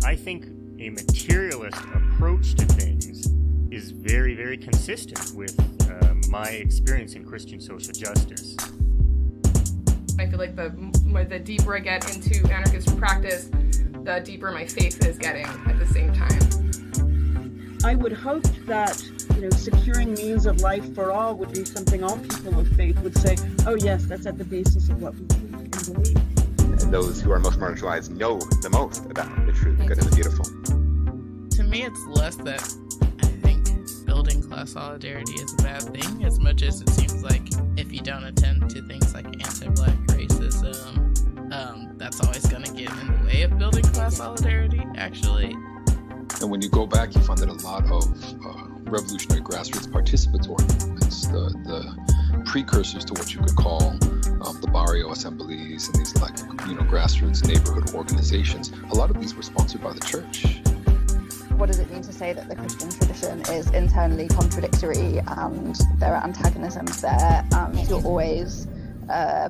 I think a materialist approach to things is very, very consistent with my experience in Christian social justice. I feel like the deeper I get into anarchist practice, the deeper my faith is getting at the same time. I would hope that, securing means of life for all would be something all people of faith would say, oh yes, that's at the basis of what we believe. Those who are most marginalized know the most about the true, the good, and the beautiful. To me, it's less that I think building class solidarity is a bad thing, as much as it seems like if you don't attend to things like anti-Black racism, that's always going to get in the way of building class solidarity, actually. And when you go back, you find that a lot of revolutionary grassroots participatory movements, the precursors to what you could call the barrio assemblies and these grassroots neighborhood organizations, a lot of these were sponsored by the church. What does it mean to say that the Christian tradition is internally contradictory and there are antagonisms there and you're always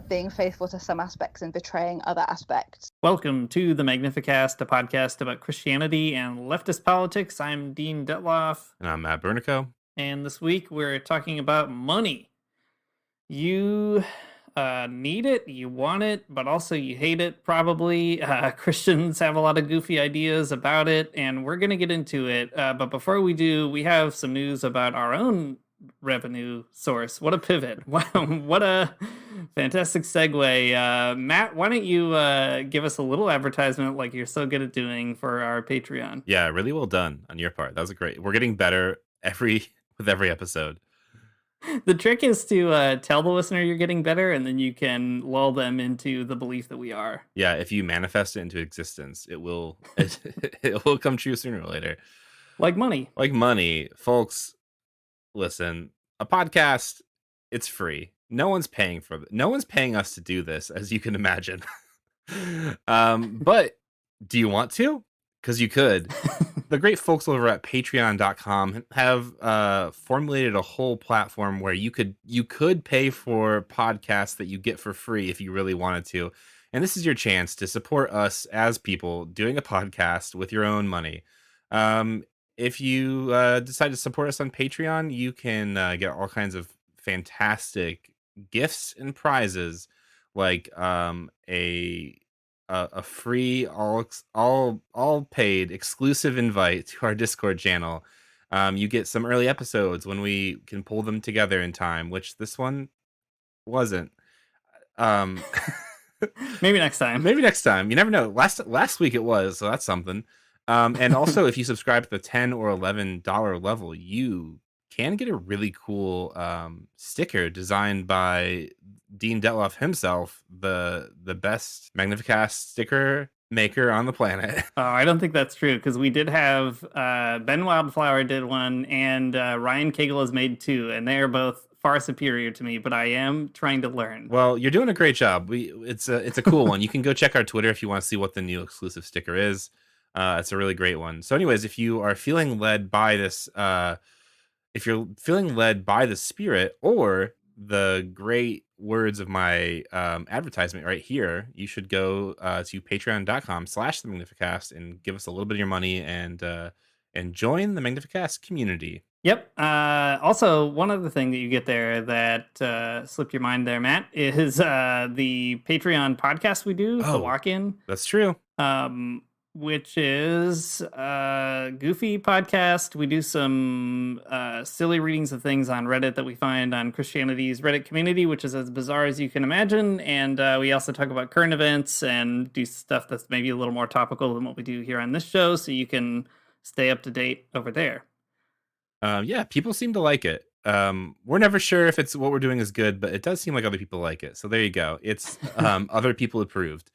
being faithful to some aspects and betraying other aspects? Welcome to the Magnificast, a podcast about Christianity and leftist politics. I'm Dean Detloff. And I'm Matt Bernico. And this week we're talking about money. You need it, you want it, but also you hate it, probably. Christians have a lot of goofy ideas about it, and we're going to get into it. But before we do, we have some news about our own revenue source. What a pivot. What a fantastic segue. Matt, why don't you give us a little advertisement like you're so good at doing for our Patreon? Yeah, really well done on your part. That was great. We're getting better with every episode. The trick is to tell the listener you're getting better, and then you can lull them into the belief that we are. Yeah, if you manifest it into existence, it will come true sooner or later. Like money. Like money. Folks, listen, a podcast, it's free. No one's paying us to do this, as you can imagine. But do you want to? Because you could. The great folks over at patreon.com have formulated a whole platform where you could pay for podcasts that you get for free if you really wanted to. And this is your chance to support us as people doing a podcast with your own money. If you decide to support us on Patreon, you can get all kinds of fantastic gifts and prizes, like a free all paid exclusive invite to our Discord channel. You get some early episodes when we can pull them together in time, which this one wasn't. Maybe next time. You never know. Last week it was, so that's something. And also, if you subscribe to the $10 or $11 level, you can get a really cool sticker designed by Dean Detloff himself, the best Magnificast sticker maker on the planet. Oh, I don't think that's true, because we did have Ben Wildflower did one, and Ryan Cagle has made two, and they are both far superior to me, but I am trying to learn. Well, you're doing a great job. It's a cool one. You can go check our Twitter if you want to see what the new exclusive sticker is. It's a really great one. So anyways, if you are feeling led by this, if you're feeling led by the Spirit or the great words of my advertisement right here, you should go to patreon.com/the Magnificast and give us a little bit of your money and join the Magnificast community. Yep. Also, one other thing that you get there that slipped your mind there, Matt, is the Patreon podcast we do, the Walk-In. That's true. Which is a goofy podcast. We do some silly readings of things on Reddit that we find on Christianity's Reddit community, which is as bizarre as you can imagine. And we also talk about current events and do stuff that's maybe a little more topical than what we do here on this show, so you can stay up to date over there. Yeah, people seem to like it. We're never sure if it's what we're doing is good, but it does seem like other people like it. So there you go. It's other people approved.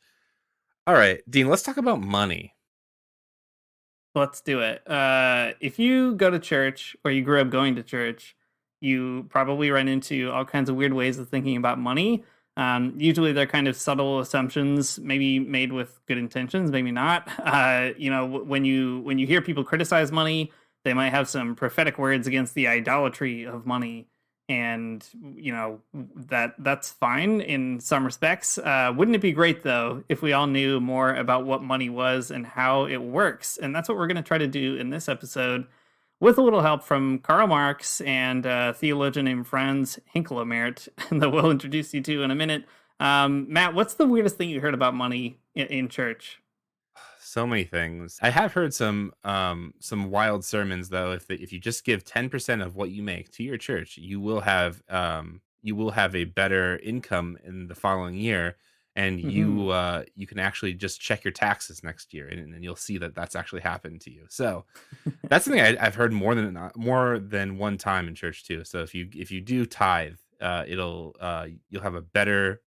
All right, Dean, let's talk about money. Let's do it. If you go to church or you grew up going to church, you probably run into all kinds of weird ways of thinking about money. Usually they're kind of subtle assumptions, maybe made with good intentions, maybe not. When you hear people criticize money, they might have some prophetic words against the idolatry of money. and that's fine in some respects. Wouldn't it be great though if we all knew more about what money was and how it works? And that's what we're going to try to do in this episode, with a little help from Karl Marx and theologian named Franz Hinklemert, that we'll introduce you to in a minute. Matt, what's the weirdest thing you heard about money in church? So many things. I have heard some wild sermons though. If you just give 10% of what you make to your church, you will have a better income in the following year, and you can actually just check your taxes next year, and you'll see that that's actually happened to you. So that's something I've heard more than one time in church too. So if you do tithe, you'll have a better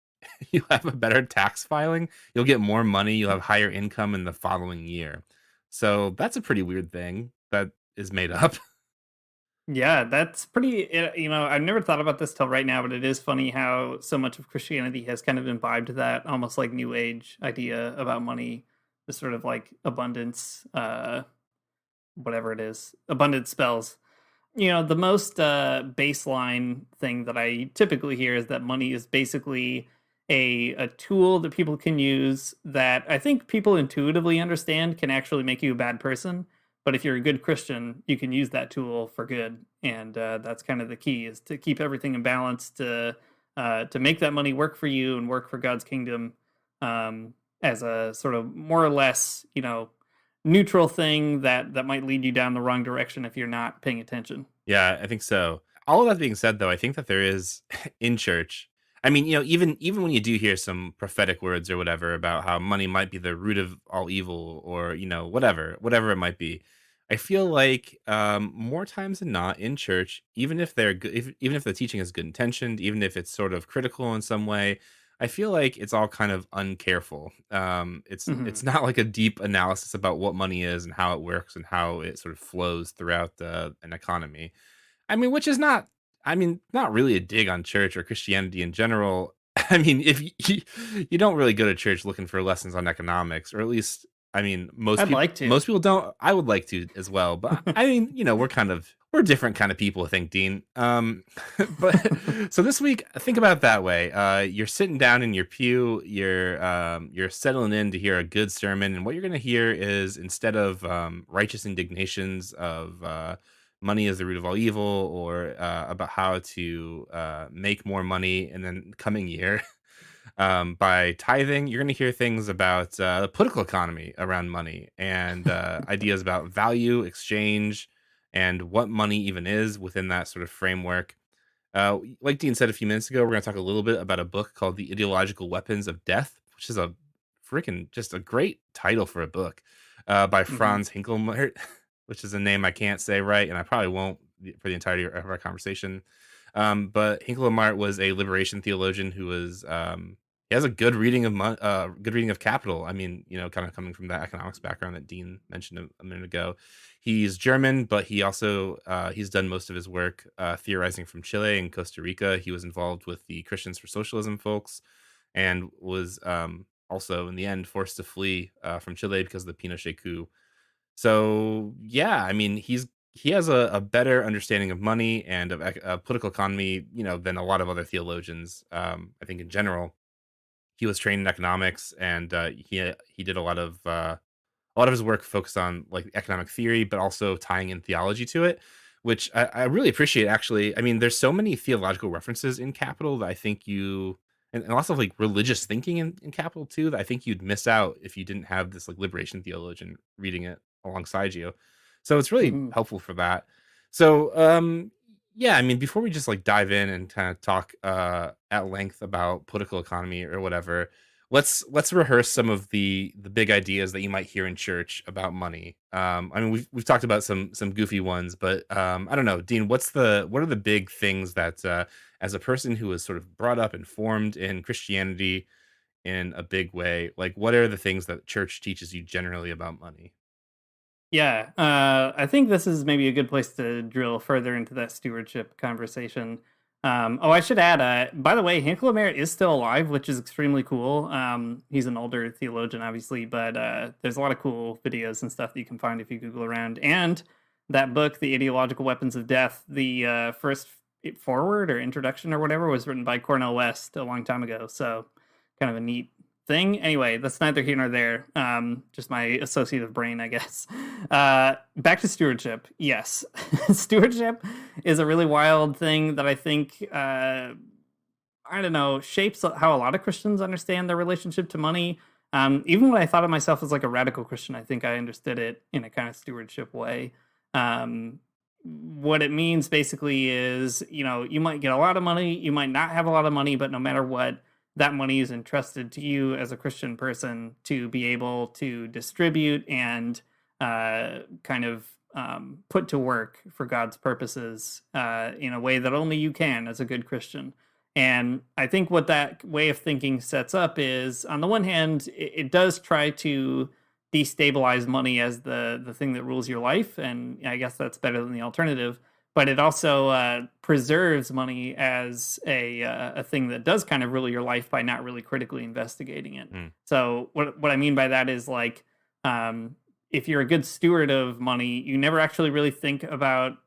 you'll have a better tax filing. You'll get more money. You'll have higher income in the following year. So that's a pretty weird thing that is made up. Yeah, that's pretty, I've never thought about this till right now, but it is funny how so much of Christianity has kind of imbibed that almost like New Age idea about money, this sort of like abundance, whatever it is, abundance spells. The most baseline thing that I typically hear is that money is basically a tool that people can use that I think people intuitively understand can actually make you a bad person. But if you're a good Christian, you can use that tool for good. And that's kind of the key, is to keep everything in balance, to make that money work for you and work for God's kingdom, as a sort of more or less, neutral thing that might lead you down the wrong direction if you're not paying attention. Yeah, I think so. All of that being said, though, I think that there is in church. I mean, even when you do hear some prophetic words or whatever about how money might be the root of all evil, or whatever it might be, I feel like more times than not in church, even if they're good, even if the teaching is good intentioned, even if it's sort of critical in some way, I feel like it's all kind of uncareful. It's not like a deep analysis about what money is and how it works and how it sort of flows throughout an economy. I mean, which is not really a dig on church or Christianity in general. I mean, if you don't really go to church looking for lessons on economics, or at least, I mean, most people don't. I would like to as well, but I mean, we're different kind of people, I think, Dean. But so this week, think about it that way. You're sitting down in your pew, you're settling in to hear a good sermon, and what you're going to hear is, instead of righteous indignations of money is the root of all evil, or about how to make more money in the coming year by tithing, you're going to hear things about the political economy around money, and ideas about value exchange and what money even is within that sort of framework. Like Dean said a few minutes ago, we're going to talk a little bit about a book called The Ideological Weapons of Death, which is just a great title for a book, by Franz Hinklemert, which is a name I can't say right, and I probably won't for the entirety of our conversation. But Hinklemart was a liberation theologian who was he has a good reading of Capital. I mean, kind of coming from that economics background that Dean mentioned a minute ago. He's German, but he also he's done most of his work theorizing from Chile and Costa Rica. He was involved with the Christians for Socialism folks, and was also in the end forced to flee from Chile because of the Pinochet coup. So yeah, I mean, he has a better understanding of money and of political economy, than a lot of other theologians. I think in general, he was trained in economics, and he did a lot of his work focused on like economic theory, but also tying in theology to it, which I really appreciate. Actually, I mean, there's so many theological references in Capital that I think and lots of like religious thinking in Capital too, that I think you'd miss out if you didn't have this like liberation theologian reading it alongside you. So it's really helpful for that. So yeah, I mean, before we just like dive in and kind of talk at length about political economy or whatever, let's rehearse some of the big ideas that you might hear in church about money. I mean, we've talked about some goofy ones, but I don't know, Dean, what are the big things that as a person who was sort of brought up and formed in Christianity in a big way, like what are the things that church teaches you generally about money? Yeah, I think this is maybe a good place to drill further into that stewardship conversation. I should add, by the way, Hinklemert is still alive, which is extremely cool. He's an older theologian, obviously, but there's a lot of cool videos and stuff that you can find if you Google around. And that book, The Ideological Weapons of Death, the first forward or introduction or whatever was written by Cornel West a long time ago. So kind of a neat thing. Anyway, that's neither here nor there. Just my associative brain, I guess. Back to stewardship. Yes. Stewardship is a really wild thing that I think, I don't know, shapes how a lot of Christians understand their relationship to money. Even when I thought of myself as like a radical Christian, I think I understood it in a kind of stewardship way. What it means basically is, you might get a lot of money, you might not have a lot of money, but no matter what, that money is entrusted to you as a Christian person to be able to distribute and kind of put to work for God's purposes in a way that only you can as a good Christian. And I think what that way of thinking sets up is, on the one hand, it does try to destabilize money as the thing that rules your life, and I guess that's better than the alternative. But it also preserves money as a thing that does kind of rule your life by not really critically investigating it. So what I mean by that is, like, if you're a good steward of money, you never actually really think about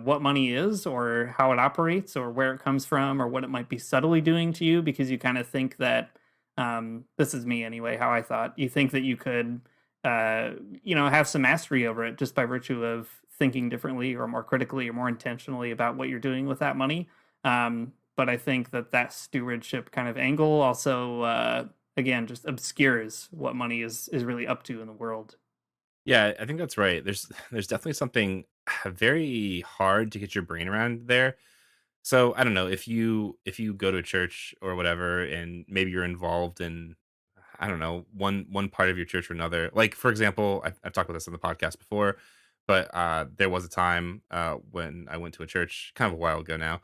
what money is or how it operates or where it comes from or what it might be subtly doing to you, because you kind of think that, this is me anyway, how I thought, you think that you could, have some mastery over it just by virtue of thinking differently or more critically or more intentionally about what you're doing with that money. But I think that stewardship kind of angle also, again, just obscures what money is really up to in the world. Yeah, I think that's right. There's definitely something very hard to get your brain around there. So I don't know, if you go to a church or whatever, and maybe you're involved in, I don't know, one part of your church or another. Like, for example, I've talked about this on the podcast before, but there was a time when I went to a church kind of a while ago now,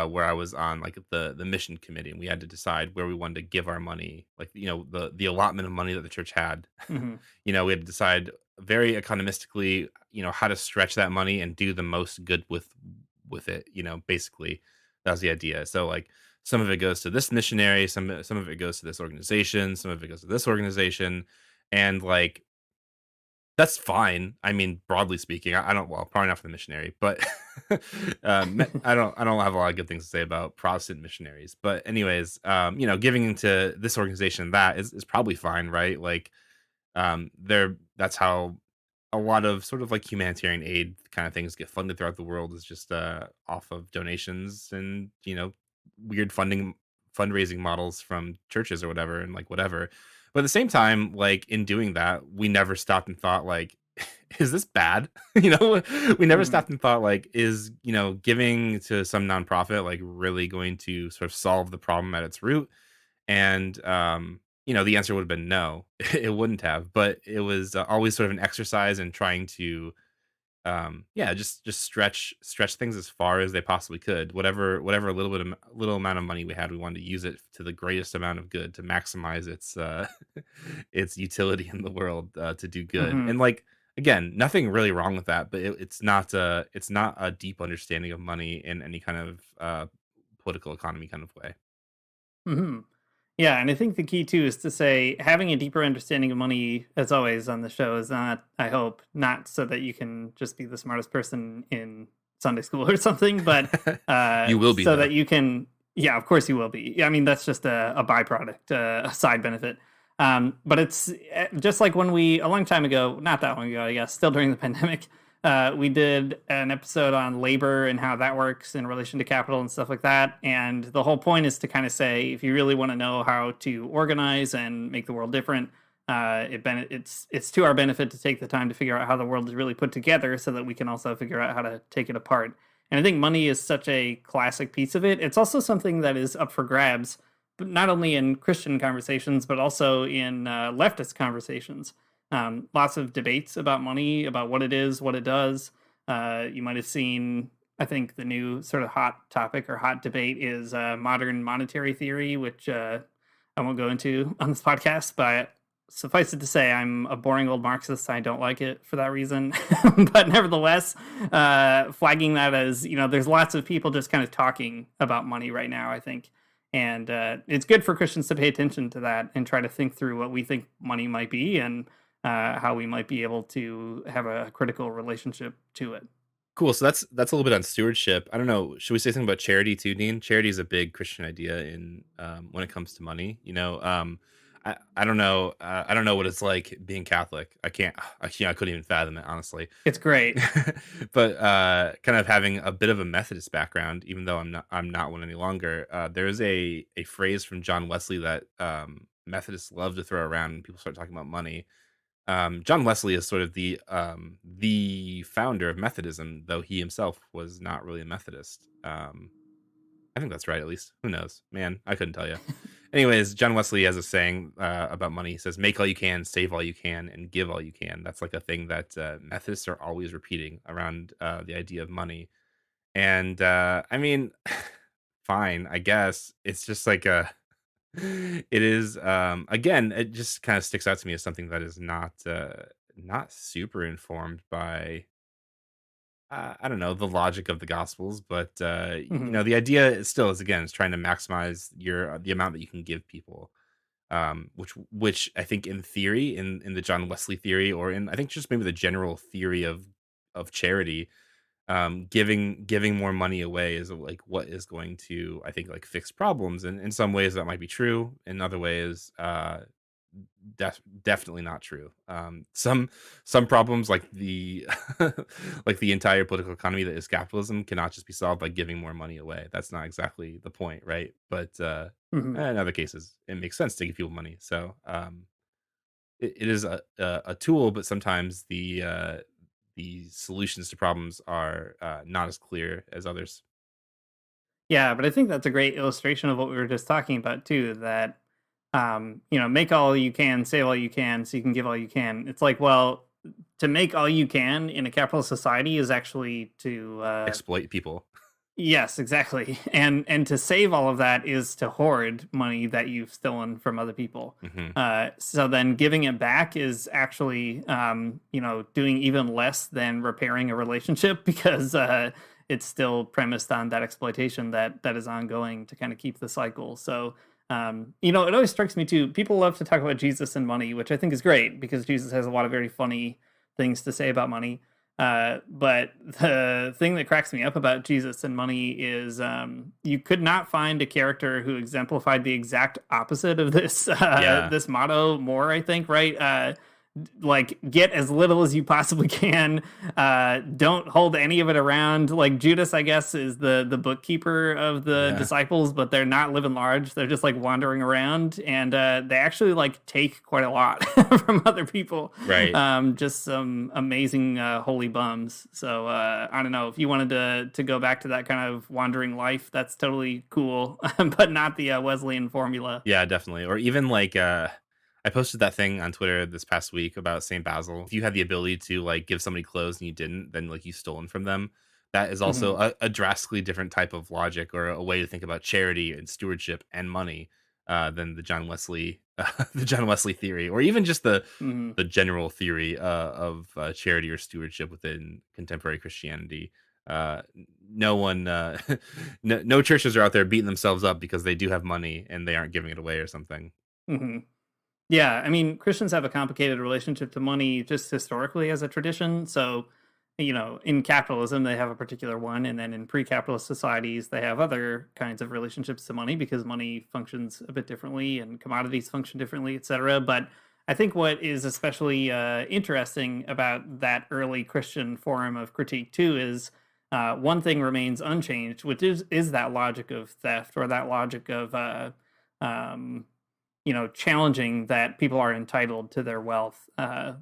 where I was on like the mission committee, and we had to decide where we wanted to give our money, like, the allotment of money that the church had. Mm-hmm. We had to decide very economistically, how to stretch that money and do the most good with it. Basically, that was the idea. So, like, some of it goes to this missionary, some of it goes to this organization, some of it goes to this organization, and, like, that's fine. I mean, broadly speaking, I don't. Well, probably not for the missionary, but I don't have a lot of good things to say about Protestant missionaries. But anyways, giving into this organization, that is probably fine, right? Like, that's how a lot of sort of like humanitarian aid kind of things get funded throughout the world, is just off of donations and weird fundraising models from churches or whatever, and like whatever. But at the same time, like, in doing that, we never stopped and thought, like, is this bad? We never stopped and thought, like, is giving to some nonprofit like really going to sort of solve the problem at its root? And the answer would have been no. It wouldn't have. But it was always sort of an exercise in trying to just stretch things as far as they possibly could. Whatever little amount of money we had, we wanted to use it to the greatest amount of good, to maximize its its utility in the world, to do good. Mm-hmm. And, like, again, nothing really wrong with that, but it's not a deep understanding of money in any kind of political economy kind of way. Mm-hmm. Yeah, and I think the key too is to say having a deeper understanding of money, as always on the show, is not, I hope, not so that you can just be the smartest person in Sunday school or something, but You will be, so though. that you can. Yeah, of course you will be. Yeah, I mean, that's just a byproduct, a side benefit. But it's just like when a long time ago, not that long ago, I guess, still during the pandemic, we did an episode on labor and how that works in relation to capital and stuff like that. And the whole point is to kind of say, if you really want to know how to organize and make the world different, it's to our benefit to take the time to figure out how the world is really put together, so that we can also figure out how to take it apart. And I think money is such a classic piece of it. It's also something that is up for grabs, but not only in Christian conversations, but also in leftist conversations. Lots of debates about money, about what it is, what it does. You might have seen, I think the new sort of hot topic or hot debate is modern monetary theory, which I won't go into on this podcast, but suffice it to say, I'm a boring old Marxist. I don't like it for that reason. But nevertheless, flagging that as, there's lots of people just kind of talking about money right now, I think. And it's good for Christians to pay attention to that and try to think through what we think money might be, and how we might be able to have a critical relationship to it. Cool. So that's a little bit on stewardship. I don't know. Should we say something about charity too, Dean? Charity is a big Christian idea in when it comes to money. I don't know. I don't know what it's like being Catholic. I couldn't even fathom it, honestly. It's great. But kind of having a bit of a Methodist background, even though I'm not one any longer. There's a phrase from John Wesley that Methodists love to throw around when people start talking about money. John Wesley is sort of the founder of Methodism, though he himself was not really a Methodist. I think that's right, at least. Who knows? Man, I couldn't tell you. Anyways, John Wesley has a saying about money. He says, "Make all you can, save all you can, and give all you can." That's like a thing that Methodists are always repeating around the idea of money. And I mean, fine, I guess. It's just like it is again, it just kind of sticks out to me as something that is not super informed by I don't know, the logic of the gospels, but Mhm. the idea is still is again is trying to maximize your the amount that you can give people. Which I think in theory, in the John Wesley theory, or in I think just maybe the general theory of charity, giving more money away is like what is going to I think like fix problems. And in some ways that might be true. In other ways, definitely not true. Some problems like the like the entire political economy that is capitalism cannot just be solved by giving more money away. That's not exactly the point, right? But Mhm. in other cases, it makes sense to give people money. So it is a tool, but sometimes the solutions to problems are not as clear as others. Yeah, but I think that's a great illustration of what we were just talking about too. That make all you can, save all you can, so you can give all you can. It's like, well, to make all you can in a capitalist society is actually to Exploit people. yes, exactly. And to save all of that is to hoard money that you've stolen from other people. Hmm. So then giving it back is actually, doing even less than repairing a relationship because it's still premised on that exploitation that is ongoing to kind of keep the cycle. So, it always strikes me too. People love to talk about Jesus and money, which I think is great because Jesus has a lot of very funny things to say about money. But the thing that cracks me up about Jesus and money is you could not find a character who exemplified the exact opposite of this Yeah. this motto more, I think, right? Like get as little as you possibly can. Don't hold any of it around. Like Judas, I guess, is the bookkeeper of the Yeah. disciples, but they're not living large. They're just like wandering around, and they actually like take quite a lot from other people. Right. Just some amazing holy bums. So I don't know if you wanted to go back to that kind of wandering life. That's totally cool, but not the Wesleyan formula. Yeah, definitely. Or even like I posted that thing on Twitter this past week about St. Basil. If you had the ability to like give somebody clothes and you didn't, then like you stolen from them. That is also Mhm. a drastically different type of logic or a way to think about charity and stewardship and money than the John Wesley the John Wesley theory, or even just Mhm. the general theory of charity or stewardship within contemporary Christianity. No one, no churches are out there beating themselves up because they do have money and they aren't giving it away or something. Mhm. Yeah, I mean, Christians have a complicated relationship to money just historically as a tradition. So, in capitalism, they have a particular one. And then in pre capitalist societies, they have other kinds of relationships to money because money functions a bit differently and commodities function differently, et cetera. But I think what is especially interesting about that early Christian form of critique, too, is one thing remains unchanged, which is that logic of theft or that logic of. Um, challenging that people are entitled to their wealth.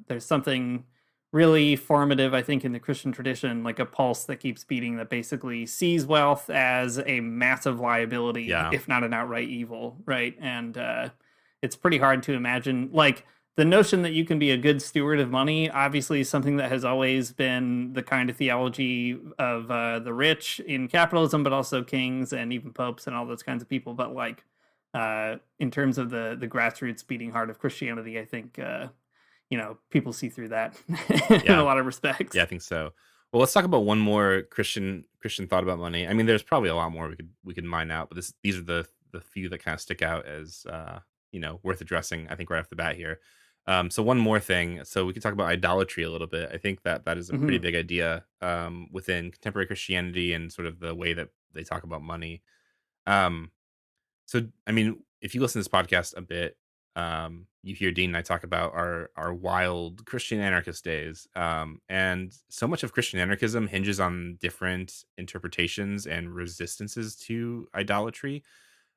There's something really formative, I think, in the Christian tradition, like a pulse that keeps beating that basically sees wealth as a massive liability, Yeah. if not an outright evil, right? And it's pretty hard to imagine, like, the notion that you can be a good steward of money, obviously, is something that has always been the kind of theology of the rich in capitalism, but also kings and even popes and all those kinds of people. But like, in terms of the grassroots beating heart of Christianity, I think people see through that in Yeah. a lot of respects. Yeah, I think so. Well, let's talk about one more Christian thought about money. I mean, there's probably a lot more we could mine out, but these are the few that kind of stick out as worth addressing. I think right off the bat here. So one more thing. So we can talk about idolatry a little bit. I think that is a pretty Hmm. big idea within contemporary Christianity and sort of the way that they talk about money. Um, so I mean, if you listen to this podcast a bit, you hear Dean and I talk about our wild Christian anarchist days. And so much of Christian anarchism hinges on different interpretations and resistances to idolatry,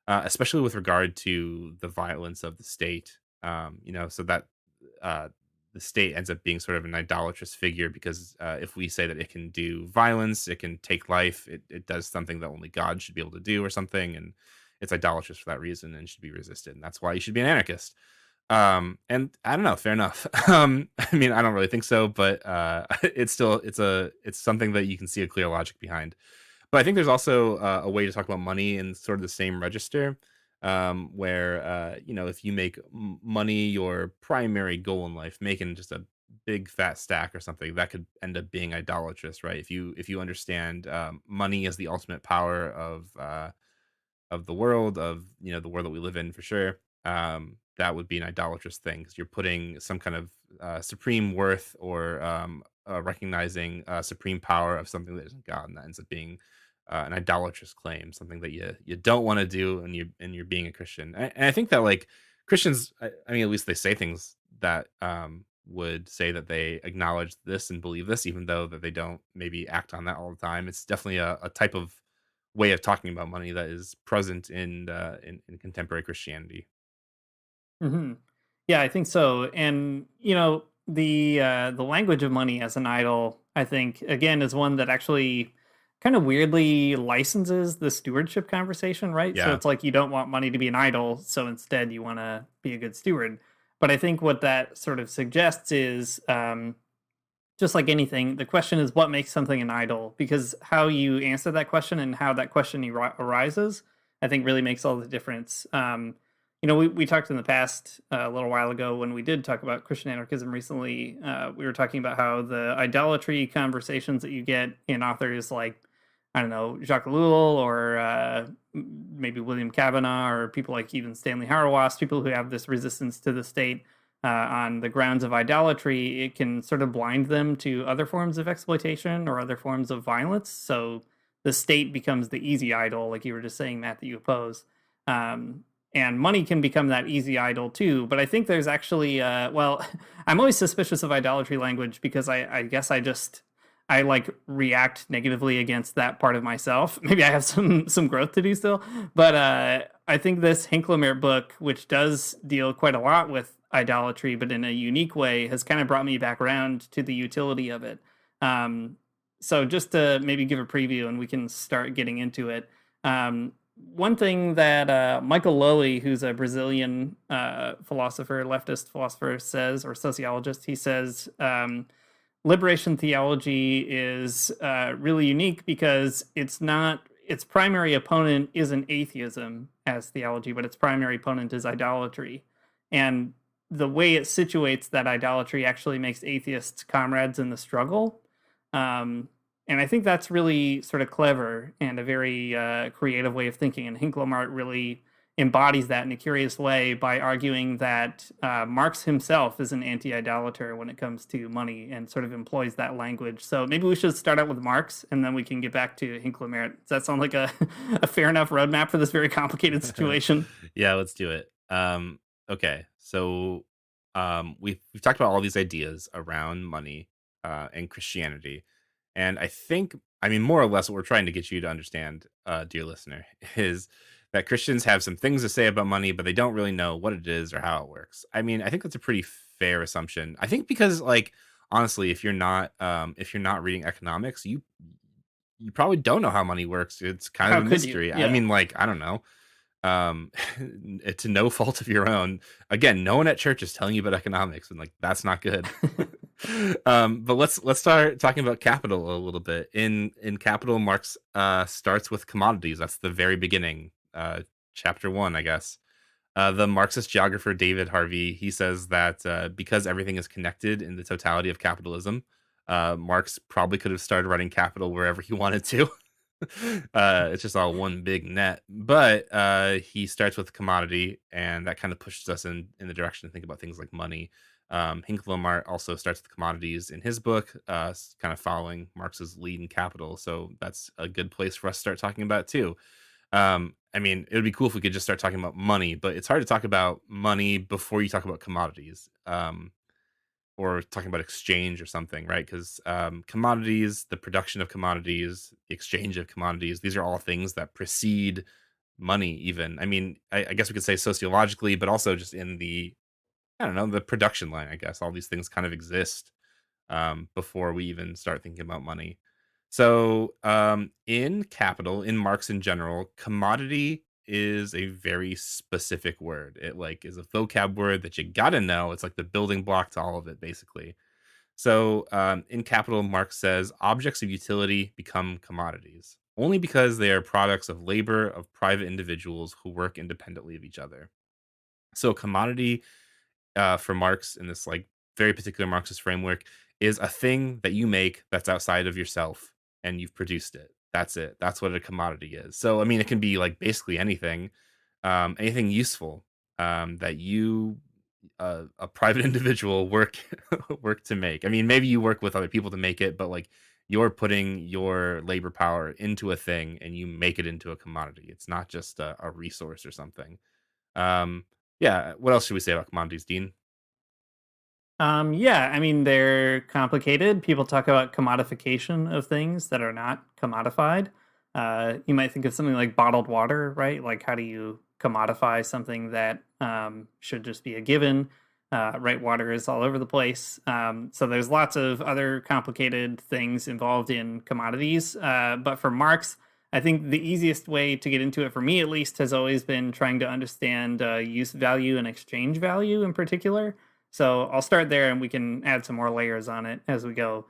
especially with regard to the violence of the state. So that uh, the state ends up being sort of an idolatrous figure because if we say that it can do violence, it can take life, it does something that only God should be able to do or something, and it's idolatrous for that reason and should be resisted. And that's why you should be an anarchist. And I don't know, fair enough. I mean, I don't really think so, but it's something that you can see a clear logic behind. But I think there's also a way to talk about money in sort of the same register, where if you make money your primary goal in life, making just a big fat stack or something, that could end up being idolatrous, right? If you understand money as the ultimate power of the world, of the world that we live in, for sure, that would be an idolatrous thing because you're putting some kind of supreme worth or recognizing supreme power of something that isn't God, and that ends up being an idolatrous claim, something that you don't want to do, and you're being a Christian. And I think that like Christians, I mean, at least they say things that would say that they acknowledge this and believe this, even though that they don't maybe act on that all the time. It's definitely a type of way of talking about money that is present in contemporary Christianity. Hmm. Yeah, I think so. And the language of money as an idol, I think, again, is one that actually kind of weirdly licenses the stewardship conversation, right? So Yeah. it's like you don't want money to be an idol, so instead you want to be a good steward. But I think what that sort of suggests is, just like anything, the question is what makes something an idol, because how you answer that question and how that question arises, I think really makes all the difference. We talked in the past a little while ago when we did talk about Christian anarchism recently. We were talking about how the idolatry conversations that you get in authors like, I don't know, Jacques Ellul or maybe William Kavanaugh or people like even Stanley Hauerwas, people who have this resistance to the state on the grounds of idolatry, it can sort of blind them to other forms of exploitation or other forms of violence. So the state becomes the easy idol, like you were just saying, Matt, that you oppose. And money can become that easy idol too. But I think there's actually, I'm always suspicious of idolatry language because I guess I like react negatively against that part of myself. Maybe I have some growth to do still, but I think this Hinklemert book, which does deal quite a lot with idolatry, but in a unique way, has kind of brought me back around to the utility of it. So just to maybe give a preview, and we can start getting into it. One thing that Michael Lowey, who's a Brazilian leftist philosopher, says, or sociologist, he says. Liberation theology is really unique because its primary opponent isn't atheism as theology, but its primary opponent is idolatry. And the way it situates that idolatry actually makes atheists comrades in the struggle. And I think that's really sort of clever and a very creative way of thinking. And Hinklemart really embodies that in a curious way by arguing that Marx himself is an anti-idolater when it comes to money and sort of employs that language. So maybe we should start out with Marx and then we can get back to Hinklemart. Does that sound like a fair enough roadmap for this very complicated situation? Yeah, let's do it. Okay, so we've talked about all these ideas around money and Christianity. And I mean, more or less what we're trying to get you to understand, dear listener, is that Christians have some things to say about money, but they don't really know what it is or how it works. I mean, I think that's a pretty fair assumption. I think because, like, honestly, if you're not reading economics, you probably don't know how money works. It's kind How of a could you? mystery. Yeah. I mean, like, I don't know. To no fault of your own. Again, no one at church is telling you about economics, and like that's not good. But let's start talking about capital a little bit. In Capital, Marx starts with commodities. That's the very beginning, chapter 1, I guess. The Marxist geographer David Harvey, he says that because everything is connected in the totality of capitalism, Marx probably could have started writing Capital wherever he wanted to. It's just all one big net. But he starts with commodity, and that kind of pushes us in the direction to think about things like money. Hinklemart also starts with commodities in his book, kind of following Marx's lead in Capital. So that's a good place for us to start talking about too. I mean, it would be cool if we could just start talking about money, but it's hard to talk about money before you talk about commodities, or talking about exchange or something, right? Because commodities, the production of commodities, the exchange of commodities, these are all things that precede money. Even, I mean, I guess we could say sociologically, but also just in the, I don't know, the production line. I guess all these things kind of exist before we even start thinking about money. So, in Capital, in Marx in general, commodity is a very specific word. It like is a vocab word that you gotta know. It's like the building block to all of it, basically. So, in Capital, Marx says objects of utility become commodities only because they are products of labor of private individuals who work independently of each other. So, commodity for Marx in this like very particular Marxist framework is a thing that you make that's outside of yourself and you've produced it. That's it. That's what a commodity is. So I mean, it can be like basically anything, anything useful that you, a private individual, work work to make. I mean, maybe you work with other people to make it, but like you're putting your labor power into a thing and you make it into a commodity. It's not just a resource or something. Um, yeah. What else should we say about commodities, Dean? Yeah, I mean, they're complicated. People talk about commodification of things that are not commodified. You might think of something like bottled water, right? Like, how do you commodify something that should just be a given? Right, water is all over the place. So there's lots of other complicated things involved in commodities. But for Marx, I think the easiest way to get into it, for me at least, has always been trying to understand use value and exchange value in particular. So I'll start there and we can add some more layers on it as we go.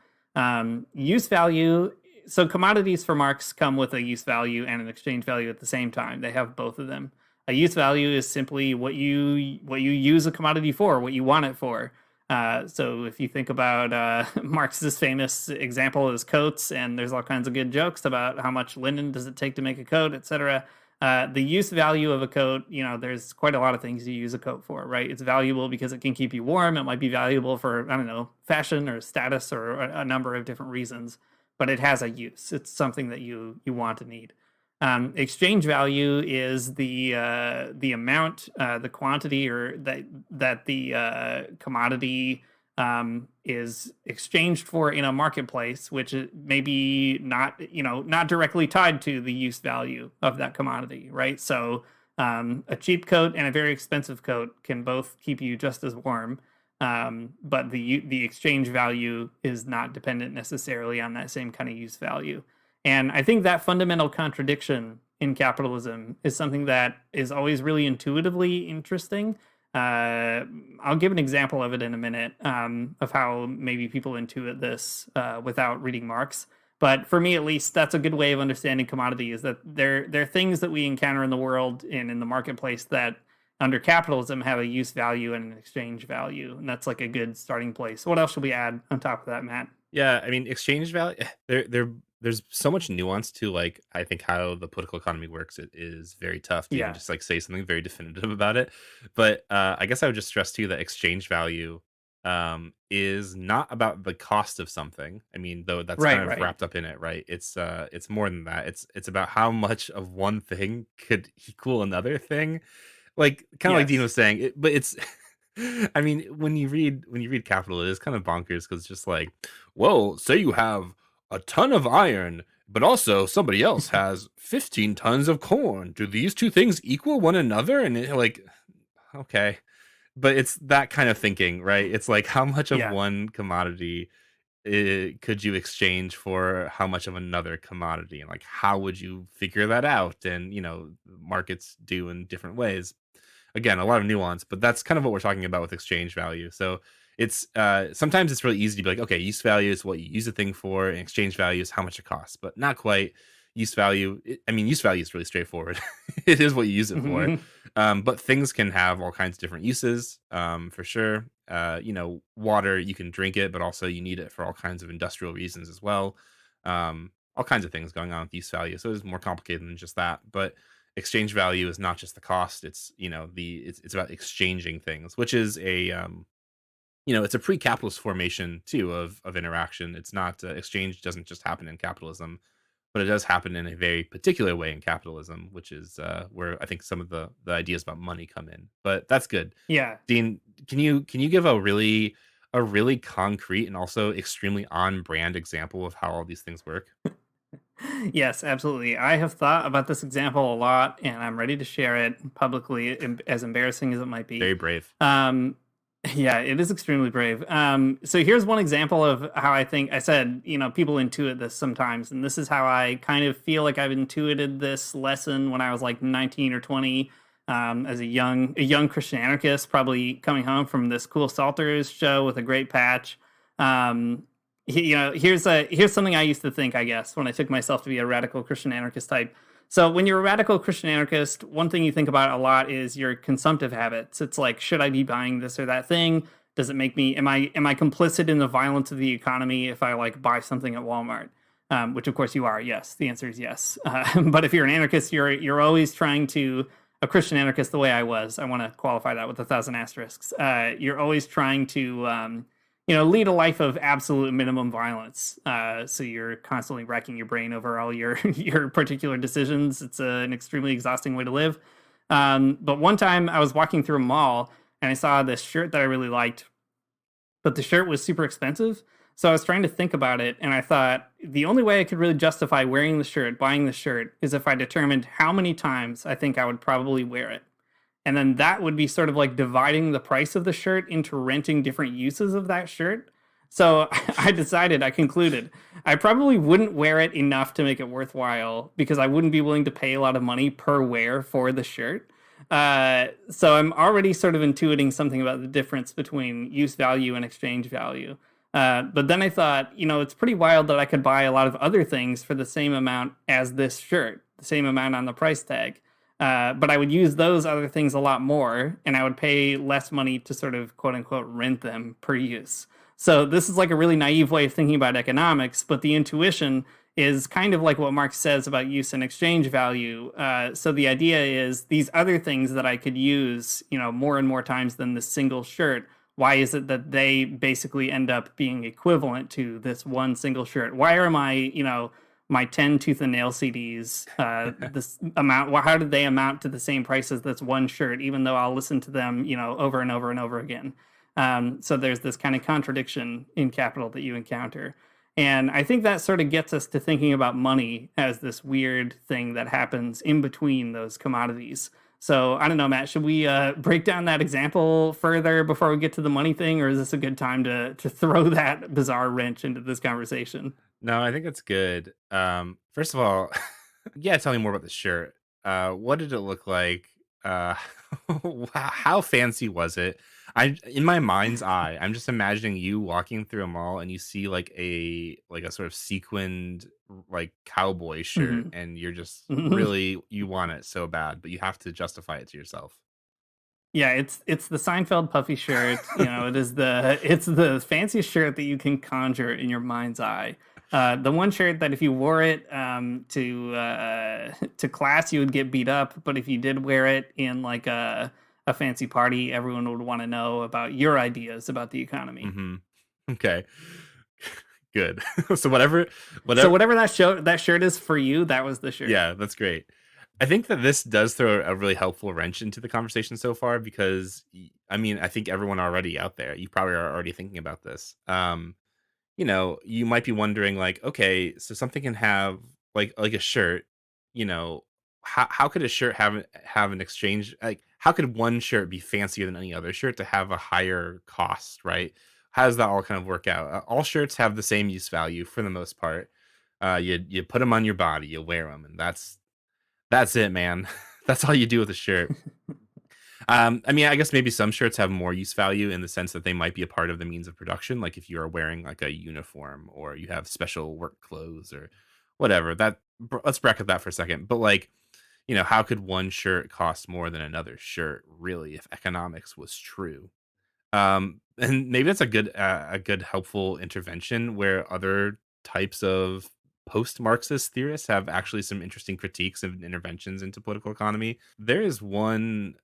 Use value. So commodities for Marx come with a use value and an exchange value at the same time. They have both of them. A use value is simply what you use a commodity for, what you want it for. So if you think about Marx's famous example is coats, and there's all kinds of good jokes about how much linen does it take to make a coat, etc. The use value of a coat, there's quite a lot of things you use a coat for, right? It's valuable because it can keep you warm. It might be valuable for, I don't know, fashion or status or a number of different reasons, but it has a use. It's something that you want and need. Exchange value is the amount, the quantity, or that the commodity is exchanged for in a marketplace, which may be not directly tied to the use value of that commodity, right? So a cheap coat and a very expensive coat can both keep you just as warm, but the exchange value is not dependent necessarily on that same kind of use value. And I think that fundamental contradiction in capitalism is something that is always really intuitively interesting. I'll give an example of it in a minute, of how maybe people intuit this without reading Marx. But for me, at least, that's a good way of understanding commodity, is that they're things that we encounter in the world and in the marketplace that under capitalism have a use value and an exchange value. And that's like a good starting place. What else should we add on top of that, Matt? Yeah, I mean, exchange value. There's so much nuance to like I think how the political economy works. It is very tough to even Yeah. just like say something very definitive about it. But I guess I would just stress too that exchange value is not about the cost of something. I mean, though that's kind Right, of right. wrapped up in it, right? It's more than that. It's about how much of one thing could equal another thing. Like kind of like Dean Yes. was saying, but it's I mean, when you read Capital, it is kind of bonkers because it's just like, well, say you have a ton of iron, but also somebody else has 15 tons of corn. Do these two things equal one another? And like, okay, but it's that kind of thinking, right? It's like how much of Yeah. one commodity could you exchange for how much of another commodity, and like how would you figure that out? And markets do in different ways. Again, a lot of nuance, but that's kind of what we're talking about with exchange value. So it's sometimes it's really easy to be like, okay, use value is what you use a thing for, and exchange value is how much it costs, but not quite. Use value, I mean, use value is really straightforward. It is what you use it for. But things can have all kinds of different uses, for sure. Water, you can drink it, but also you need it for all kinds of industrial reasons as well. All kinds of things going on with use value. So it's more complicated than just that. But exchange value is not just the cost. It's it's about exchanging things, which is it's a pre-capitalist formation too of interaction. It's not exchange doesn't just happen in capitalism, but it does happen in a very particular way in capitalism, which is where I think some of the ideas about money come in. But that's good. Yeah. Dean, can you give a really concrete and also extremely on brand example of how all these things work? Yes, absolutely. I have thought about this example a lot, and I'm ready to share it publicly, as embarrassing as it might be. Very brave. Yeah, it is extremely brave. So here's one example of how I think I said, people intuit this sometimes, and this is how I kind of feel like I've intuited this lesson when I was like 19 or 20, as a young Christian anarchist, probably coming home from this cool Salters show with a great patch. Here's something I used to think, I guess, when I took myself to be a radical Christian anarchist type. So when you're a radical Christian anarchist, one thing you think about a lot is your consumptive habits. It's like, should I be buying this or that thing? Does it make me, am I complicit in the violence of the economy if I like buy something at Walmart? Which of course you are. Yes, the answer is yes. But if you're an anarchist, you're always trying to, a Christian anarchist the way I was, I want to qualify that with 1,000 asterisks. You're always trying to, lead a life of absolute minimum violence. So you're constantly racking your brain over all your your particular decisions. It's an extremely exhausting way to live. But one time I was walking through a mall and I saw this shirt that I really liked, but the shirt was super expensive. So I was trying to think about it, and I thought the only way I could really justify wearing the shirt, buying the shirt, is if I determined how many times I think I would probably wear it. And then that would be sort of like dividing the price of the shirt into renting different uses of that shirt. So I concluded, I probably wouldn't wear it enough to make it worthwhile because I wouldn't be willing to pay a lot of money per wear for the shirt. So I'm already sort of intuiting something about the difference between use value and exchange value. But then I thought, it's pretty wild that I could buy a lot of other things for the same amount as this shirt, the same amount on the price tag. But I would use those other things a lot more, and I would pay less money to sort of quote unquote rent them per use. So this is like a really naive way of thinking about economics, but the intuition is kind of like what Marx says about use and exchange value. So the idea is these other things that I could use, more and more times than this single shirt. Why is it that they basically end up being equivalent to this one single shirt? Why are my 10 tooth and nail CDs, this amount, how did they amount to the same price as this one shirt, even though I'll listen to them, over and over and over again? So there's this kind of contradiction in capital that you encounter. And I think that sort of gets us to thinking about money as this weird thing that happens in between those commodities. So I don't know, Matt, should we break down that example further before we get to the money thing, or is this a good time to throw that bizarre wrench into this conversation? No, I think it's good. First of all, yeah, tell me more about the shirt. What did it look like? How fancy was it? In my mind's eye, I'm just imagining you walking through a mall and you see like a sort of sequined like cowboy shirt, and you're just really you want it so bad, but you have to justify it to yourself. Yeah, it's the Seinfeld puffy shirt. It's the fanciest shirt that you can conjure in your mind's eye. The one shirt that if you wore it to class, you would get beat up, but if you did wear it in like a fancy party, everyone would want to know about your ideas about the economy. Okay, good. So whatever that shirt is for you, that was the shirt. Yeah, that's great. I think that this does throw a really helpful wrench into the conversation so far because, I think everyone already out there, you probably are already thinking about this. You might be wondering like, okay, so something can have like a shirt, how could a shirt have an exchange? Like, how could one shirt be fancier than any other shirt to have a higher cost, right? How does that all kind of work out? All shirts have the same use value for the most part. You put them on your body, you wear them, and that's it, man. That's all you do with a shirt. I guess maybe some shirts have more use value in the sense that they might be a part of the means of production. Like if you are wearing like a uniform or you have special work clothes or whatever. Let's bracket that for a second. But like, how could one shirt cost more than another shirt really if economics was true? And maybe that's a good helpful intervention where other types of post-Marxist theorists have actually some interesting critiques and interventions into political economy. There is one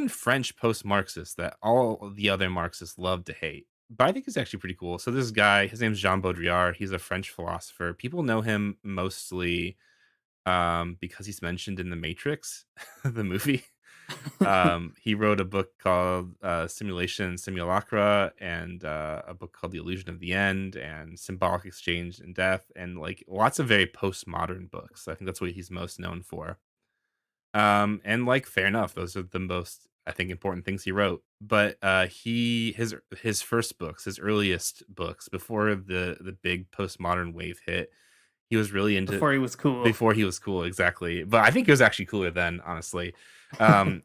French post-Marxist that all the other Marxists love to hate. But I think he's actually pretty cool. So this guy, his name's Jean Baudrillard. He's a French philosopher. People know him mostly because he's mentioned in The Matrix, the movie. He wrote a book called Simulation and Simulacra, and a book called The Illusion of the End, and Symbolic Exchange and Death, and like lots of very postmodern books. I think that's what he's most known for. And like fair enough, those are the most, I think, important things he wrote. But his first books, his earliest books before the big postmodern wave hit, he was really into Before he was cool. before he was cool, exactly. But I think he was actually cooler then, honestly.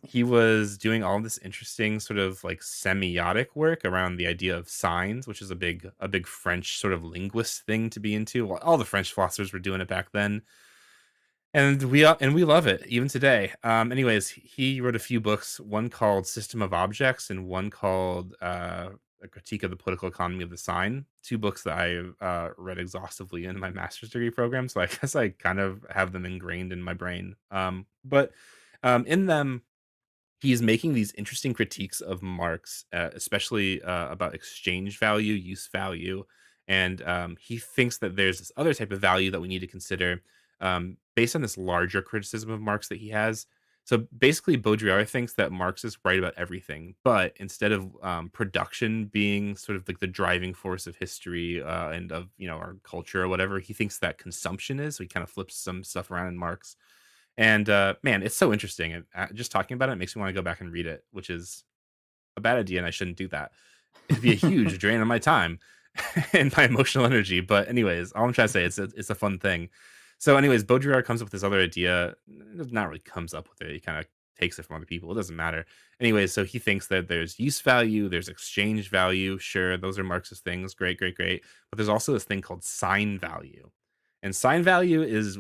He was doing all this interesting sort of like semiotic work around the idea of signs, which is a big French sort of linguist thing to be into. All the French philosophers were doing it back then. And we love it even today. Anyways, he wrote a few books, one called System of Objects and one called A Critique of the Political Economy of the Sign. Two books that I read exhaustively in my master's degree program, so I guess I kind of have them ingrained in my brain. But in them, he's making these interesting critiques of Marx, especially about exchange value, use value, and he thinks that there's this other type of value that we need to consider based on this larger criticism of Marx that he has. So basically, Baudrillard thinks that Marx is right about everything, but instead of production being sort of like the driving force of history and of our culture or whatever, he thinks that consumption is. So he kind of flips some stuff around in Marx. And man, it's so interesting. And just talking about it makes me want to go back and read it, which is a bad idea, and I shouldn't do that. It'd be a huge drain on my time and my emotional energy. But anyways, all I'm trying to say is it's a fun thing. So anyways, Baudrillard comes up with this other idea. Not really comes up with it. He kind of takes it from other people. It doesn't matter. Anyways, so he thinks that there's use value, there's exchange value. Sure, those are Marxist things. Great, great, great. But there's also this thing called sign value. And sign value is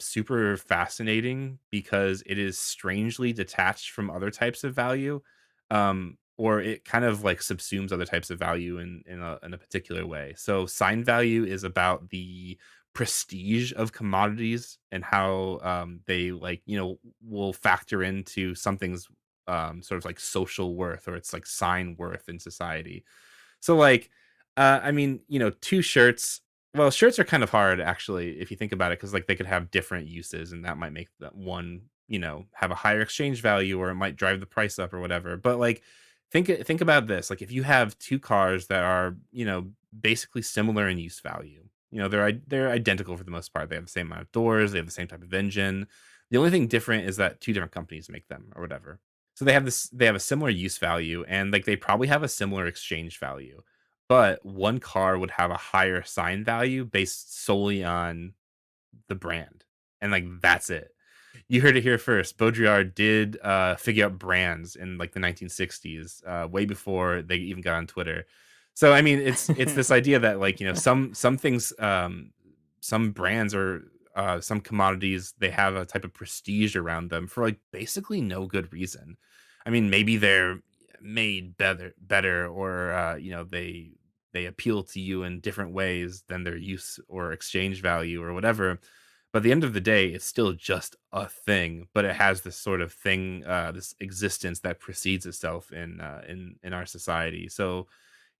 super fascinating because it is strangely detached from other types of value, or it kind of like subsumes other types of value in a particular way. So sign value is about the prestige of commodities and how they will factor into something's sort of like social worth, or it's like sign worth in society. So like I mean, two shirts. Well, shirts are kind of hard actually if you think about it, because like they could have different uses, and that might make that one have a higher exchange value, or it might drive the price up or whatever. But like think about this: like if you have two cars that are basically similar in use value, they're identical for the most part. They have the same amount of doors, they have the same type of engine. The only thing different is that two different companies make them or whatever. So they have a similar use value, and like they probably have a similar exchange value. But one car would have a higher sign value based solely on the brand. And like that's it. You heard it here first. Baudrillard did figure out brands in like the 1960s, way before they even got on Twitter. So I mean, it's this idea that like some things, some brands or some commodities, they have a type of prestige around them for like basically no good reason. I mean, maybe they're made better, or they appeal to you in different ways than their use or exchange value or whatever. But at the end of the day, it's still just a thing, but it has this sort of thing, this existence that precedes itself in our society. So